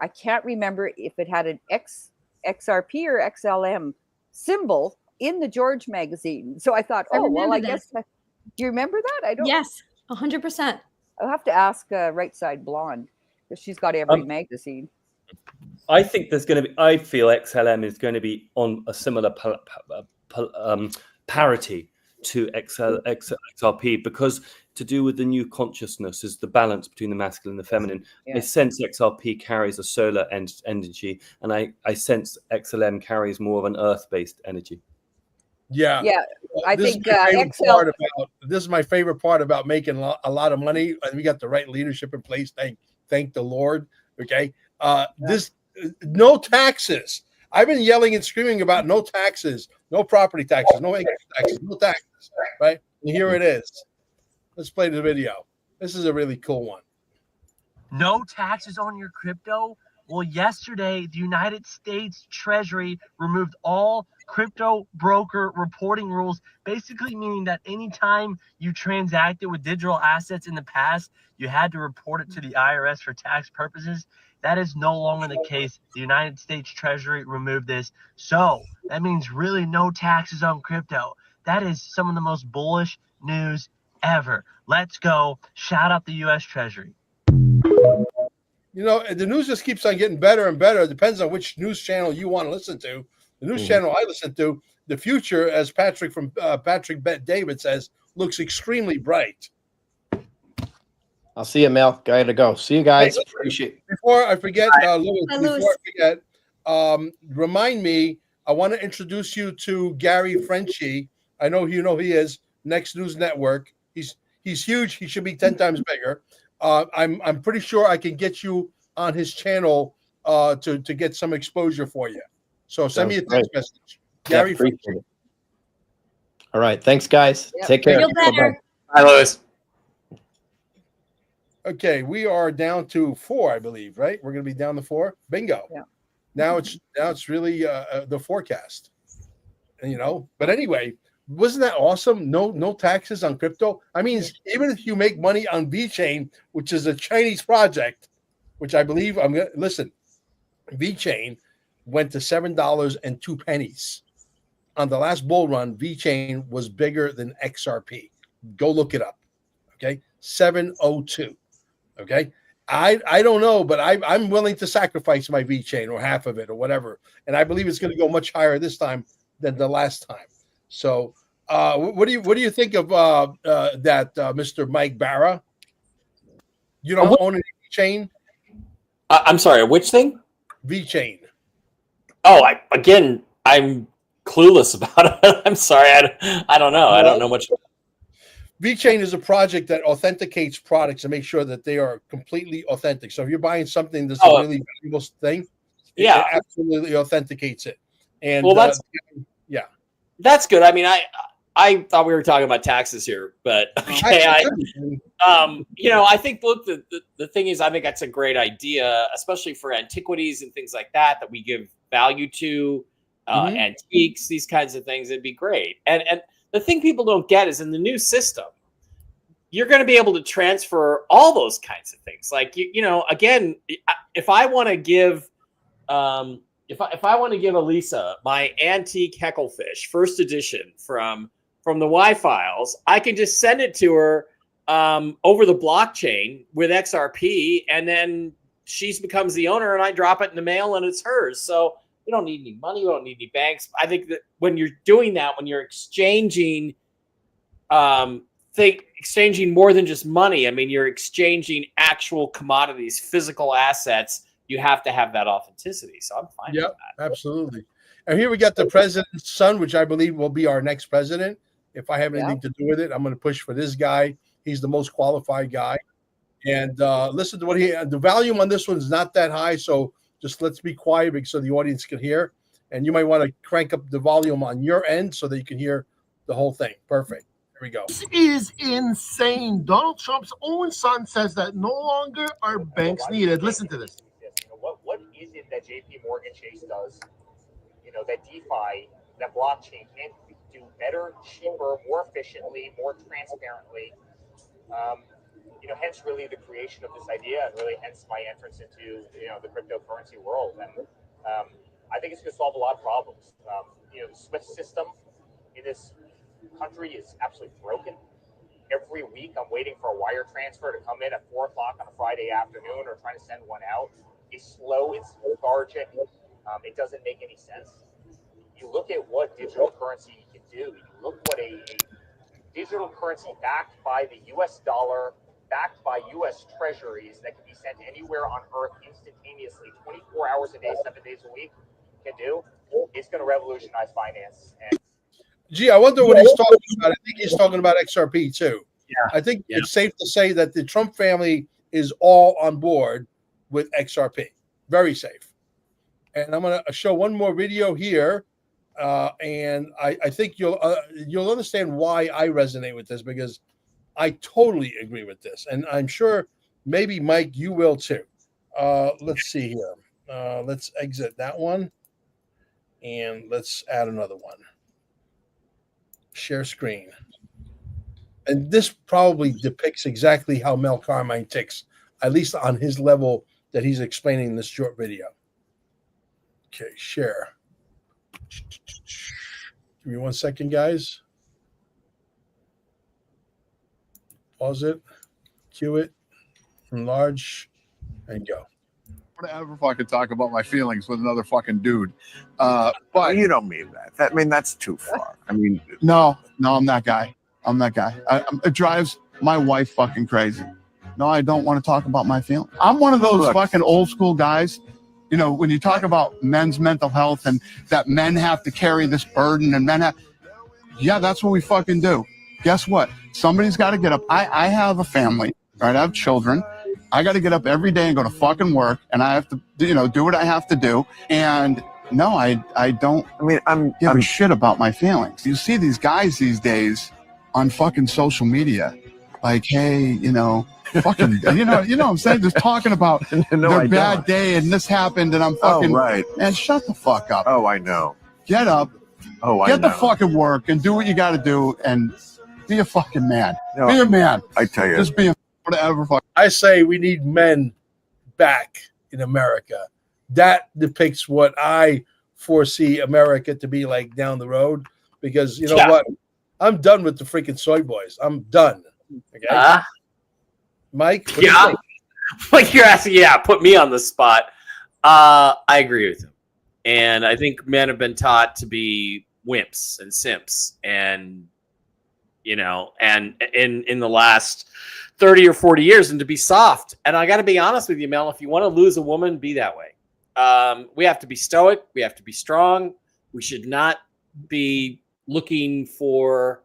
can't remember if it had an XRP or XLM symbol in the George magazine. So I thought, I guess. Do you remember that? I don't. Yes, 100%. I'll have to ask Right Side Blonde because she's got every magazine. I think I feel XLM is going to be on a similar parity to XRP, because to do with the new consciousness is the balance between the masculine and the feminine. I sense XRP carries a solar energy, and I sense XLM carries more of an earth-based energy. Yeah. I think this is my favorite part about making a lot of money, and we got the right leadership in place. Thank the Lord. Okay. No taxes. I've been yelling and screaming about no taxes, no property taxes, no income taxes, no taxes. Right. And here it is. Let's play the video. This is a really cool one. No taxes on your crypto? Well, yesterday, the United States Treasury removed all crypto broker reporting rules, basically meaning that anytime you transacted with digital assets in the past, you had to report it to the IRS for tax purposes. That is no longer the case. The United States Treasury removed this. So that means really no taxes on crypto. That is some of the most bullish news ever. Let's go. Shout out the U.S. Treasury. The news just keeps on getting better and better. It depends on which news channel you want to listen to. The news channel I listen to, the future, as Patrick Bet David says, looks extremely bright. I'll see you, Mel. Gotta go. See you guys. Appreciate it. Before I forget, Louis, remind me, I want to introduce you to Gary Frenchie. I know you know he is. Next News Network. He's huge. He should be 10 times bigger. I'm pretty sure I can get you on his channel to get some exposure for you. So send me a text message. Gary Frenchie. All right. Thanks, guys. Yep. Take care. Feel better. Hi, Louis. Okay, we are down to 4, I believe, right? We're going to be down to 4. Bingo. Yeah. Now it's really the forecast, But anyway, wasn't that awesome? No taxes on crypto. I mean, even if you make money on VeChain, which is a Chinese project, which I believe VeChain went to $7.02 on the last bull run. VeChain was bigger than XRP. Go look it up. Okay, 702. Okay, I don't know, but I'm willing to sacrifice my VeChain or half of it or whatever, and I believe it's going to go much higher this time than the last time. So, what do you think of that, Mr. Mike Barra? You don't own any VeChain? I'm sorry, which thing? VeChain. Oh, I'm clueless about it. I'm sorry, I don't know. I don't know much. VeChain is a project that authenticates products and makes sure that they are completely authentic. So if you're buying something that's a really valuable thing, it absolutely authenticates it. And that's good. I mean, I thought we were talking about taxes here, but okay. I think look, the thing is, I think that's a great idea, especially for antiquities and things like that we give value to, antiques, these kinds of things. It'd be great. And the thing people don't get is in the new system, you're going to be able to transfer all those kinds of things. Like, again, if I want to give, if I want to give Elisa my antique Hecklefish first edition from the Y Files, I can just send it to her over the blockchain with XRP, and then she becomes the owner, and I drop it in the mail, and it's hers. So we don't need any money. We don't need any banks. I think that when you're doing that, when you're exchanging, exchanging more than just money. I mean, you're exchanging actual commodities, physical assets. You have to have that authenticity. So I'm fine with that. Absolutely. And here we got the president's son, which I believe will be our next president. If I have anything to do with it, I'm going to push for this guy. He's the most qualified guy. And listen to what the volume on this one is not that high. So just let's be quiet so the audience can hear. And you might want to crank up the volume on your end so that you can hear the whole thing. Perfect. Here we go. This is insane. Donald Trump's own son says that no longer are banks needed. Listen to this. What is it that JP Morgan Chase does? That DeFi, that blockchain can do better, cheaper, more efficiently, more transparently. Hence really the creation of this idea, and really hence my entrance into the cryptocurrency world. And I think it's going to solve a lot of problems. The SWIFT system in this country is absolutely broken. Every week, I'm waiting for a wire transfer to come in at 4 o'clock on a Friday afternoon, or trying to send one out. It's slow, it's lethargic. It doesn't make any sense. You look at what digital currency can do. You look what a digital currency backed by the US dollar, backed by US treasuries, that can be sent anywhere on earth instantaneously, 24 hours a day, 7 days a week, can do. It's going to revolutionize finance. And gee, I wonder what he's talking about. I think he's talking about XRP too. Yeah. I think it's safe to say that the Trump family is all on board with XRP. Very safe. And I'm going to show one more video here. And I think you'll understand why I resonate with this, because I totally agree with this. And I'm sure maybe, Mike, you will too. Let's see here. Let's exit that one. And let's add another one. Share screen. And this probably depicts exactly how Mel Carmine ticks, at least on his level that he's explaining in this short video. Okay, share. Give me 1 second, guys. Pause it, cue it, enlarge, and go. Ever fucking talk about my feelings with another fucking dude. But you don't mean that. That's too far. I mean, no, I'm that guy. It drives my wife fucking crazy. No, I don't want to talk about my feelings. I'm one of those fucking old school guys. When you talk about men's mental health and that men have to carry this burden and that's what we fucking do. Guess what? Somebody's got to get up. I have a family, right? I have children. I got to get up every day and go to fucking work, and I have to, do what I have to do. And no, I don't. I'm give a shit about my feelings. You see these guys these days on fucking social media, like, hey, fucking, you know what I'm saying? Just talking about their bad day and this happened and I'm fucking, right. Man, shut the fuck up. Oh, I know. Get up. Oh, I know. Get the fucking work and do what you got to do and be a fucking man. Be a man. I tell you. Just be a whatever. I say we need men back in America. That depicts what I foresee America to be like down the road, because you know what? I'm done with the freaking soy boys. I'm done. Okay. Mike? Like you're asking, put me on the spot. I agree with him. And I think men have been taught to be wimps and simps. And, and in the last 30 or 40 years, and to be soft. And I got to be honest with you, Mel, if you want to lose a woman, be that way. We have to be stoic. We have to be strong. We should not be looking for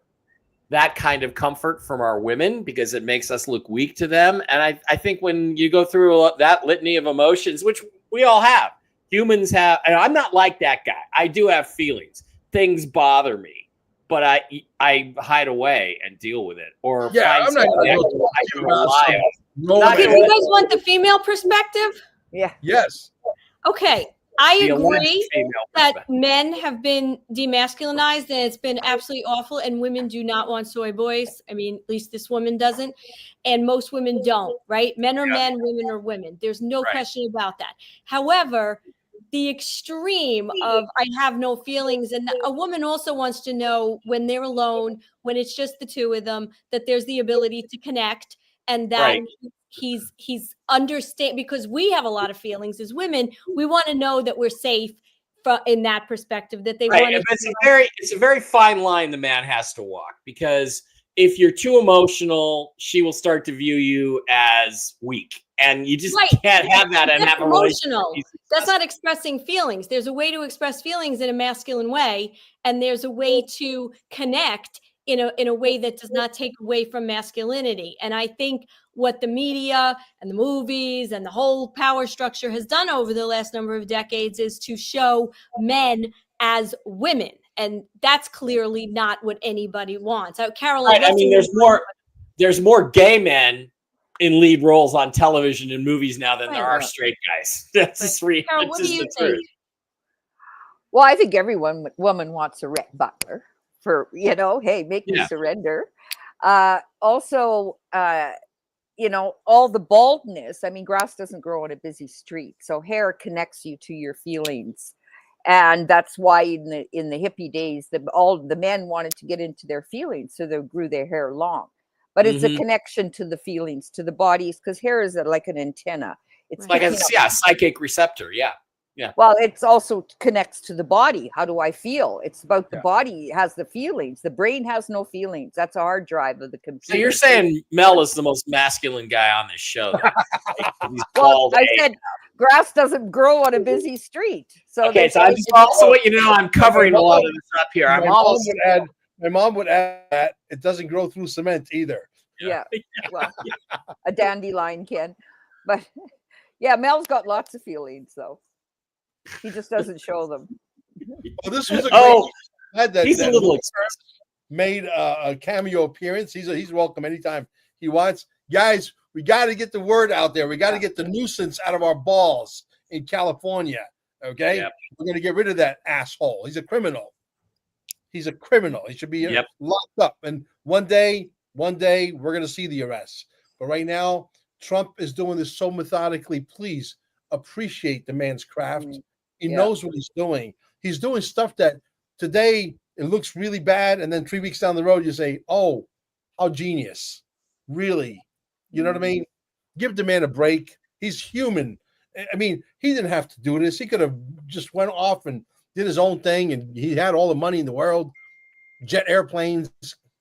that kind of comfort from our women, because it makes us look weak to them. And I think when you go through that litany of emotions, which we all have, humans have, and I'm not like that guy. I do have feelings. Things bother me, but I hide away and deal with it. Or find somebody I can rely on. Okay, you guys want the female perspective? Yeah. Yes. Okay. I agree that men have been demasculinized and it's been absolutely awful, and women do not want soy boys. I mean, at least this woman doesn't, and most women don't, right? Men are men, women are women. There's no question about that. However, the extreme of I have no feelings. And a woman also wants to know when they're alone, when it's just the two of them, that there's the ability to connect, and that Right. he's understand, because we have a lot of feelings as women. We want to know that we're safe in that perspective, that they Right. want And it's a very fine line the man has to walk, because if you're too emotional, she will start to view you as weak, and you just can't have that and That's have a relationship. emotional. That's not expressing feelings. There's a way to express feelings in a masculine way, and there's a way to connect in a way that does not take away from masculinity. And I think what the media and the movies and the whole power structure has done over the last number of decades is to show men as women. And that's clearly not what anybody wants. Carol, Right. I mean, there's more gay men in lead roles on television and movies now than there are straight guys. That's just Carol, what do you think? Well, I think every woman wants a Rhett Butler for, hey, make me surrender. Also, all the baldness. I mean, grass doesn't grow on a busy street. So hair connects you to your feelings. And that's why in the hippie days, all the men wanted to get into their feelings, so they grew their hair long. But it's a connection to the feelings, to the bodies, because hair is like an antenna. It's like a psychic receptor. Yeah. Yeah. Well, it's also connects to the body. How do I feel? It's about the body has the feelings. The brain has no feelings. That's a hard drive of the computer. So you're saying Mel is the most masculine guy on this show? He's well, I said grass doesn't grow on a busy street. So okay, so I'm just also what I'm covering a lot of this up here. My mom would add that it doesn't grow through cement either. Yeah. Well, a dandelion can, but yeah, Mel's got lots of feelings though. He just doesn't show them. Well, this was a he's a little expensive. Made a cameo appearance. He's welcome anytime he wants. Guys, we got to get the word out there. We got to get the nuisance out of our balls in California. Okay, we're going to get rid of that asshole. He's a criminal. He's a criminal. He should be locked up. And one day we're going to see the arrests. But right now, Trump is doing this so methodically. Please appreciate the man's craft. He knows what he's doing. He's doing stuff that today it looks really bad, and then 3 weeks down the road you say, "Oh, how genius!" Really, you know what I mean? Give the man a break. He's human. I mean, he didn't have to do this. He could have just went off and did his own thing, and he had all the money in the world: jet airplanes,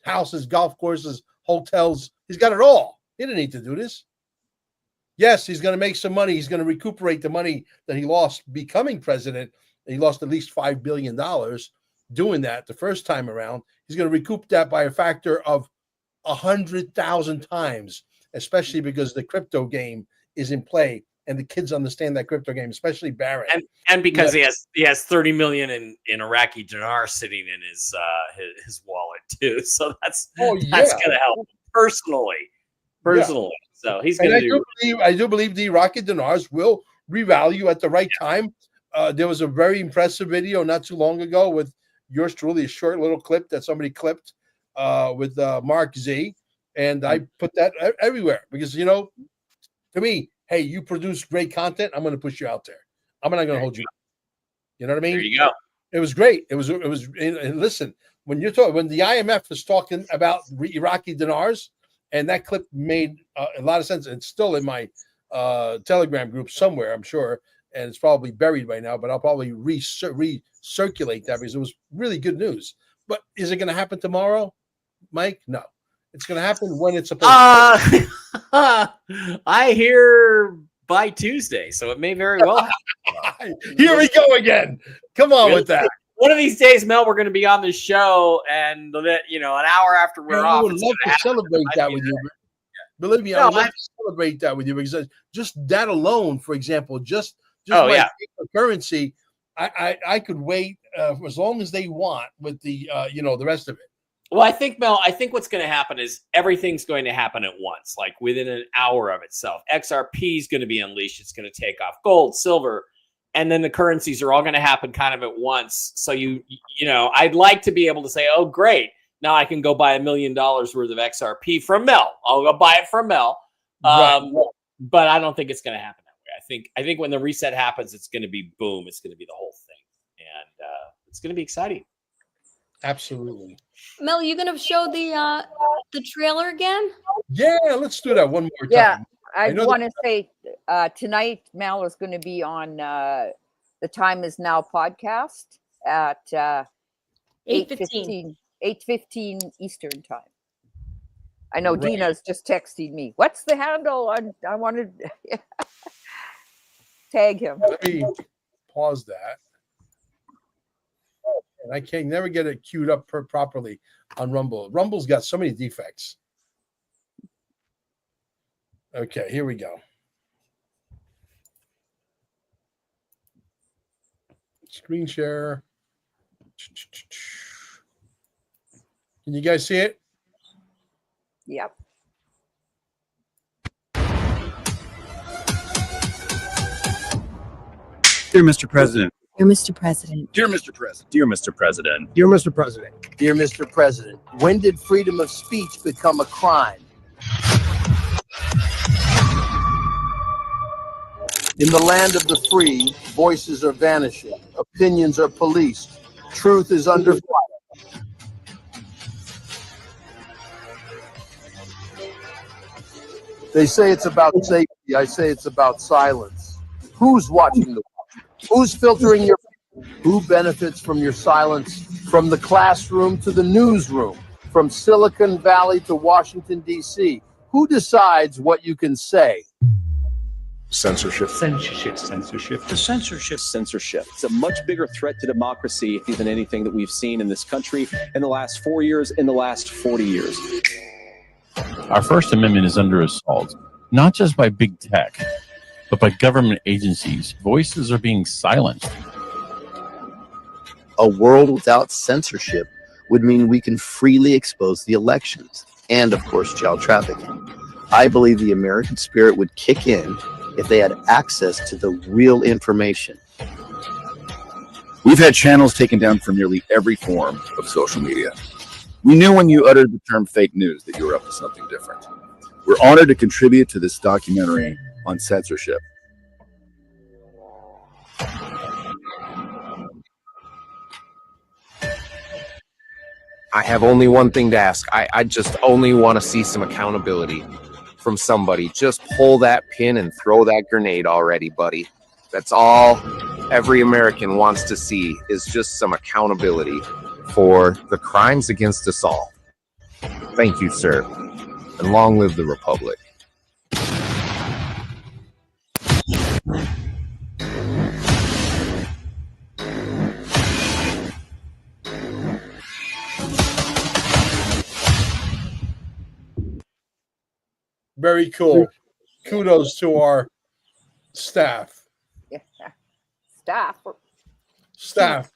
houses, golf courses, hotels. He's got it all. He didn't need to do this. Yes, he's going to make some money. He's going to recuperate the money that he lost becoming president. He lost at least $5 billion doing that the first time around. He's going to recoup that by a factor of 100,000 times, especially because the crypto game is in play and the kids understand that crypto game, especially Barrett. And because he has 30 million in Iraqi dinar sitting in his wallet too. So that's going to help personally. So he's going to I do believe the Iraqi dinars will revalue at the right time. There was a very impressive video not too long ago with yours truly, a short little clip that somebody clipped with Mark Z. And I put that everywhere because, to me, hey, you produce great content. I'm going to push you out there. I'm not going to hold you. You know what I mean? There you go. It was great. It was. And listen, when the IMF is talking about Iraqi dinars, and that clip made a lot of sense. It's still in my Telegram group somewhere, I'm sure, and it's probably buried by now. But I'll probably recirculate that because it was really good news. But is it going to happen tomorrow, Mike? No, it's going to happen when it's supposed to. I hear by Tuesday, so it may very well happen. Here we go again. Come on with that. One of these days, Mel, we're going to be on this show, and an hour after we're off. I would love to celebrate that with you. Believe me, I would love to celebrate that with you because just that alone, for example, just currency, I could wait for as long as they want with the the rest of it. Well, I think, Mel, what's going to happen is everything's going to happen at once, like within an hour of itself. XRP is going to be unleashed. It's going to take off gold, silver, and then the currencies are all going to happen kind of at once. So I'd like to be able to say, oh, great. Now I can go buy $1 million worth of XRP from Mel. I'll go buy it from Mel. Right. But I don't think it's going to happen that way. I think when the reset happens, it's going to be boom. It's going to be the whole thing, and it's going to be exciting. Absolutely. Mel, you going to show the trailer again? Yeah, let's do that one more time. Yeah, I know want to say tonight Mel is going to be on the Time Is Now podcast at 8:15 Eastern time. I know Right. Dina's just texting me. What's the handle? I wanted to tag him. Let me pause that. And I can never get it queued up properly on Rumble. Rumble's got so many defects. Okay, here we go. Screen share. Can you guys see it? Yep. Dear Mr. President. Dear Mr. President. Dear Mr. President. Dear Mr. President. Dear Mr. President. Dear Mr. President, when did freedom of speech become a crime? In the land of the free, voices are vanishing, opinions are policed, truth is under fire. They say it's about safety, I say it's about silence. Who's watching the watch? Who's filtering your? Who benefits from your silence? From the classroom to the newsroom, from Silicon Valley to Washington, D.C. Who decides what you can say? Censorship. Censorship. Censorship. The censorship. Censorship. It's a much bigger threat to democracy than anything that we've seen in this country in the last 4 years, in the last 40 years. Our First Amendment is under assault, not just by big tech, but by government agencies. Voices are being silenced. A world without censorship would mean we can freely expose the elections and, of course, child trafficking. I believe the American spirit would kick in if they had access to the real information. We've had channels taken down from nearly every form of social media. We knew when you uttered the term fake news that you were up to something different. We're honored to contribute to this documentary on censorship. I have only one thing to ask. I just only want to see some accountability from somebody. Just pull that pin and throw that grenade already, buddy. That's all every American wants to see, is just some accountability for the crimes against us all. Thank you, sir. And long live the Republic. Very cool. Kudos to our staff. Yeah. Staff.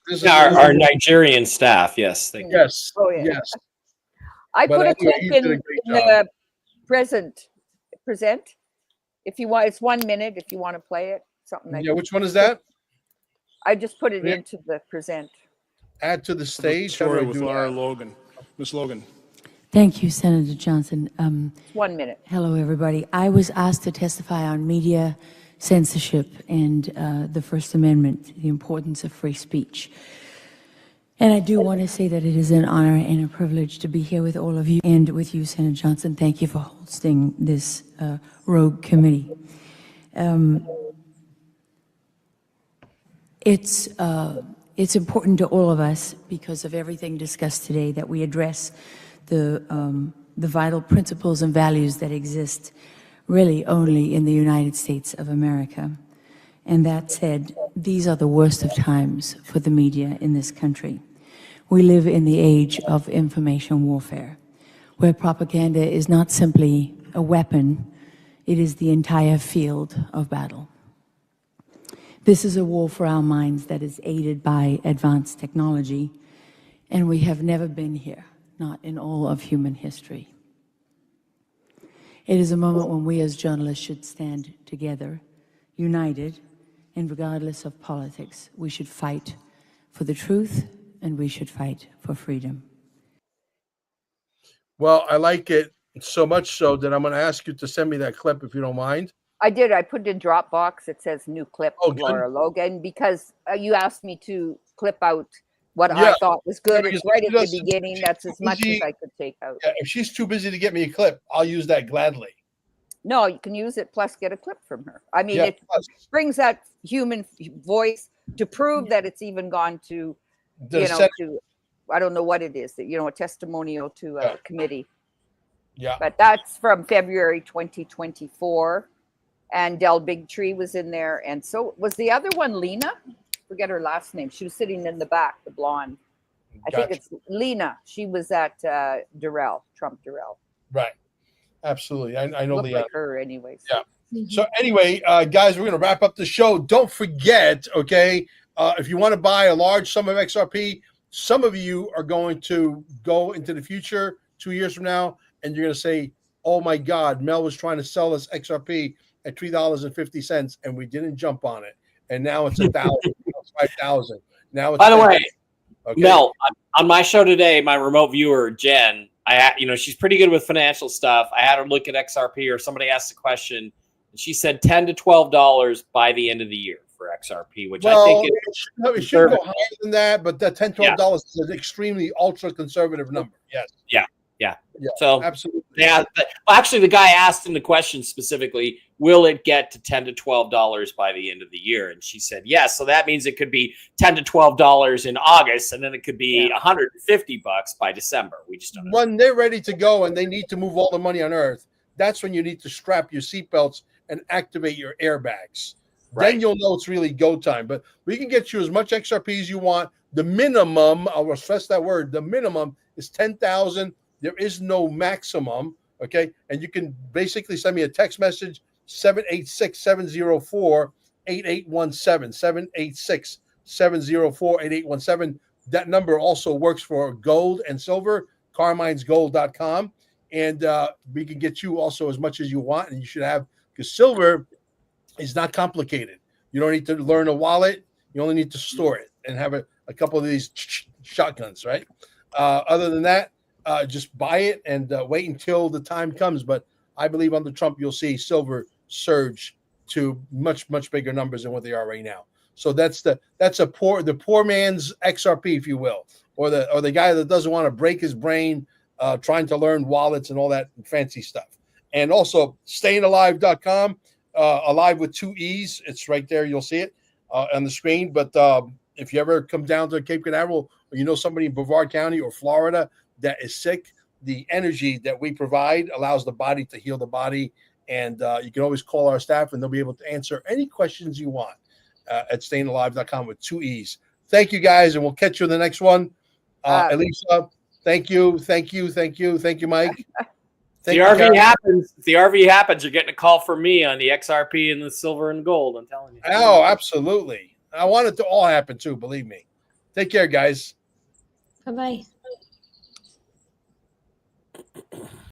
This is Our Nigerian staff, yes. Thank you. Yes. Oh, yeah. Yes. I But put a anyway, clip you in, did a great in job. the present. If you want, it's 1 minute. If you want to play it, something like Yeah, which one is that? I just put it Yeah. into the present. Add to the stage. How do I Story with do Laura that? Logan. Miss Logan. Thank you, Senator Johnson. 1 minute. Hello, everybody. I was asked to testify on media censorship and the First Amendment, the importance of free speech. And I do want to say that it is an honor and a privilege to be here with all of you and with you, Senator Johnson. Thank you for hosting this rogue committee. It's important to all of us, because of everything discussed today, that we address the vital principles and values that exist really only in the United States of America. And that said, these are the worst of times for the media in this country. We live in the age of information warfare, where propaganda is not simply a weapon, it is the entire field of battle. This is a war for our minds that is aided by advanced technology, and we have never been here, not in all of human history. It is a moment when we as journalists should stand together, united, and regardless of politics, we should fight for the truth and we should fight for freedom. Well, I like it so much so that I'm going to ask you to send me that clip if you don't mind. I did. I put it in Dropbox. It says new clip, Oh, good. Laura Logan, because you asked me to clip out what Yeah. I thought was good. Yeah, It's because right at the she's beginning. That's as much as busy. I could take out. Yeah, if she's too busy to get me a clip, I'll use that gladly. No, you can use it plus get a clip from her. I mean, Yeah, it brings that human voice to prove that it's even gone to, The you know, Senate- to, I don't know what it is, you know, a testimonial to a committee. Yeah. But that's from February 2024. And Del Bigtree was in there. And so was the other one Lena? Forget her last name. She was sitting in the back, the blonde. I think Gotcha. it's Lena. She was at Durrell, Trump Durrell. Right. Absolutely. I know Looked Leon. like her anyways. Yeah. So anyway, guys, we're going to wrap up the show. Don't forget, okay, if you want to buy a large sum of XRP, some of you are going to go into the future 2 years from now, and you're going to say, oh my God, Mel was trying to sell us XRP at $3.50, and we didn't jump on it. And now it's 1,000, 5,000. Now it's By the way, 10,000. Okay. Mel, on my show today, my remote viewer, Jen, she's pretty good with financial stuff. I had her look at XRP, or somebody asked a question, and she said $10 to $12 by the end of the year for XRP, which I think it should go higher than that, but that $10, $12 is an extremely ultra conservative number. Yes. Yeah. Yeah, So absolutely. Yeah. Actually, the guy asked in the question specifically, will it get to $10 to $12 by the end of the year? And she said yes. So that means it could be $10 to $12 in August, and then it could be $150 by December. We just don't know. When they're ready to go and they need to move all the money on Earth, that's when you need to strap your seatbelts and activate your airbags. Then you'll know it's really go time. But we can get you as much XRP as you want. The minimum, I'll stress that word, the minimum is 10,000. There is no maximum, okay? And you can basically send me a text message, 786-704-8817, 786-704-8817. That number also works for gold and silver, carminesgold.com. And we can get you also as much as you want, and you should have, because silver is not complicated. You don't need to learn a wallet. You only need to store it and have a couple of these shotguns, right? Other than that, just buy it and wait until the time comes. But I believe under Trump, you'll see silver surge to much, much bigger numbers than what they are right now. So that's the poor man's XRP, if you will, or the guy that doesn't want to break his brain trying to learn wallets and all that fancy stuff. And also stayingalive.com, alive with 2 E's. It's right there. You'll see it on the screen. But if you ever come down to Cape Canaveral, or you know somebody in Brevard County or Florida that is sick, the energy that we provide allows the body to heal the body. And you can always call our staff, and they'll be able to answer any questions you want at stayingalive.com with 2 E's. Thank you, guys, and we'll catch you in the next one. Elisa, thank you, Mike. If the RV happens, you're getting a call from me on the XRP and the silver and gold. I'm telling you. Oh, absolutely. I want it to all happen too. Believe me. Take care, guys. Bye-bye.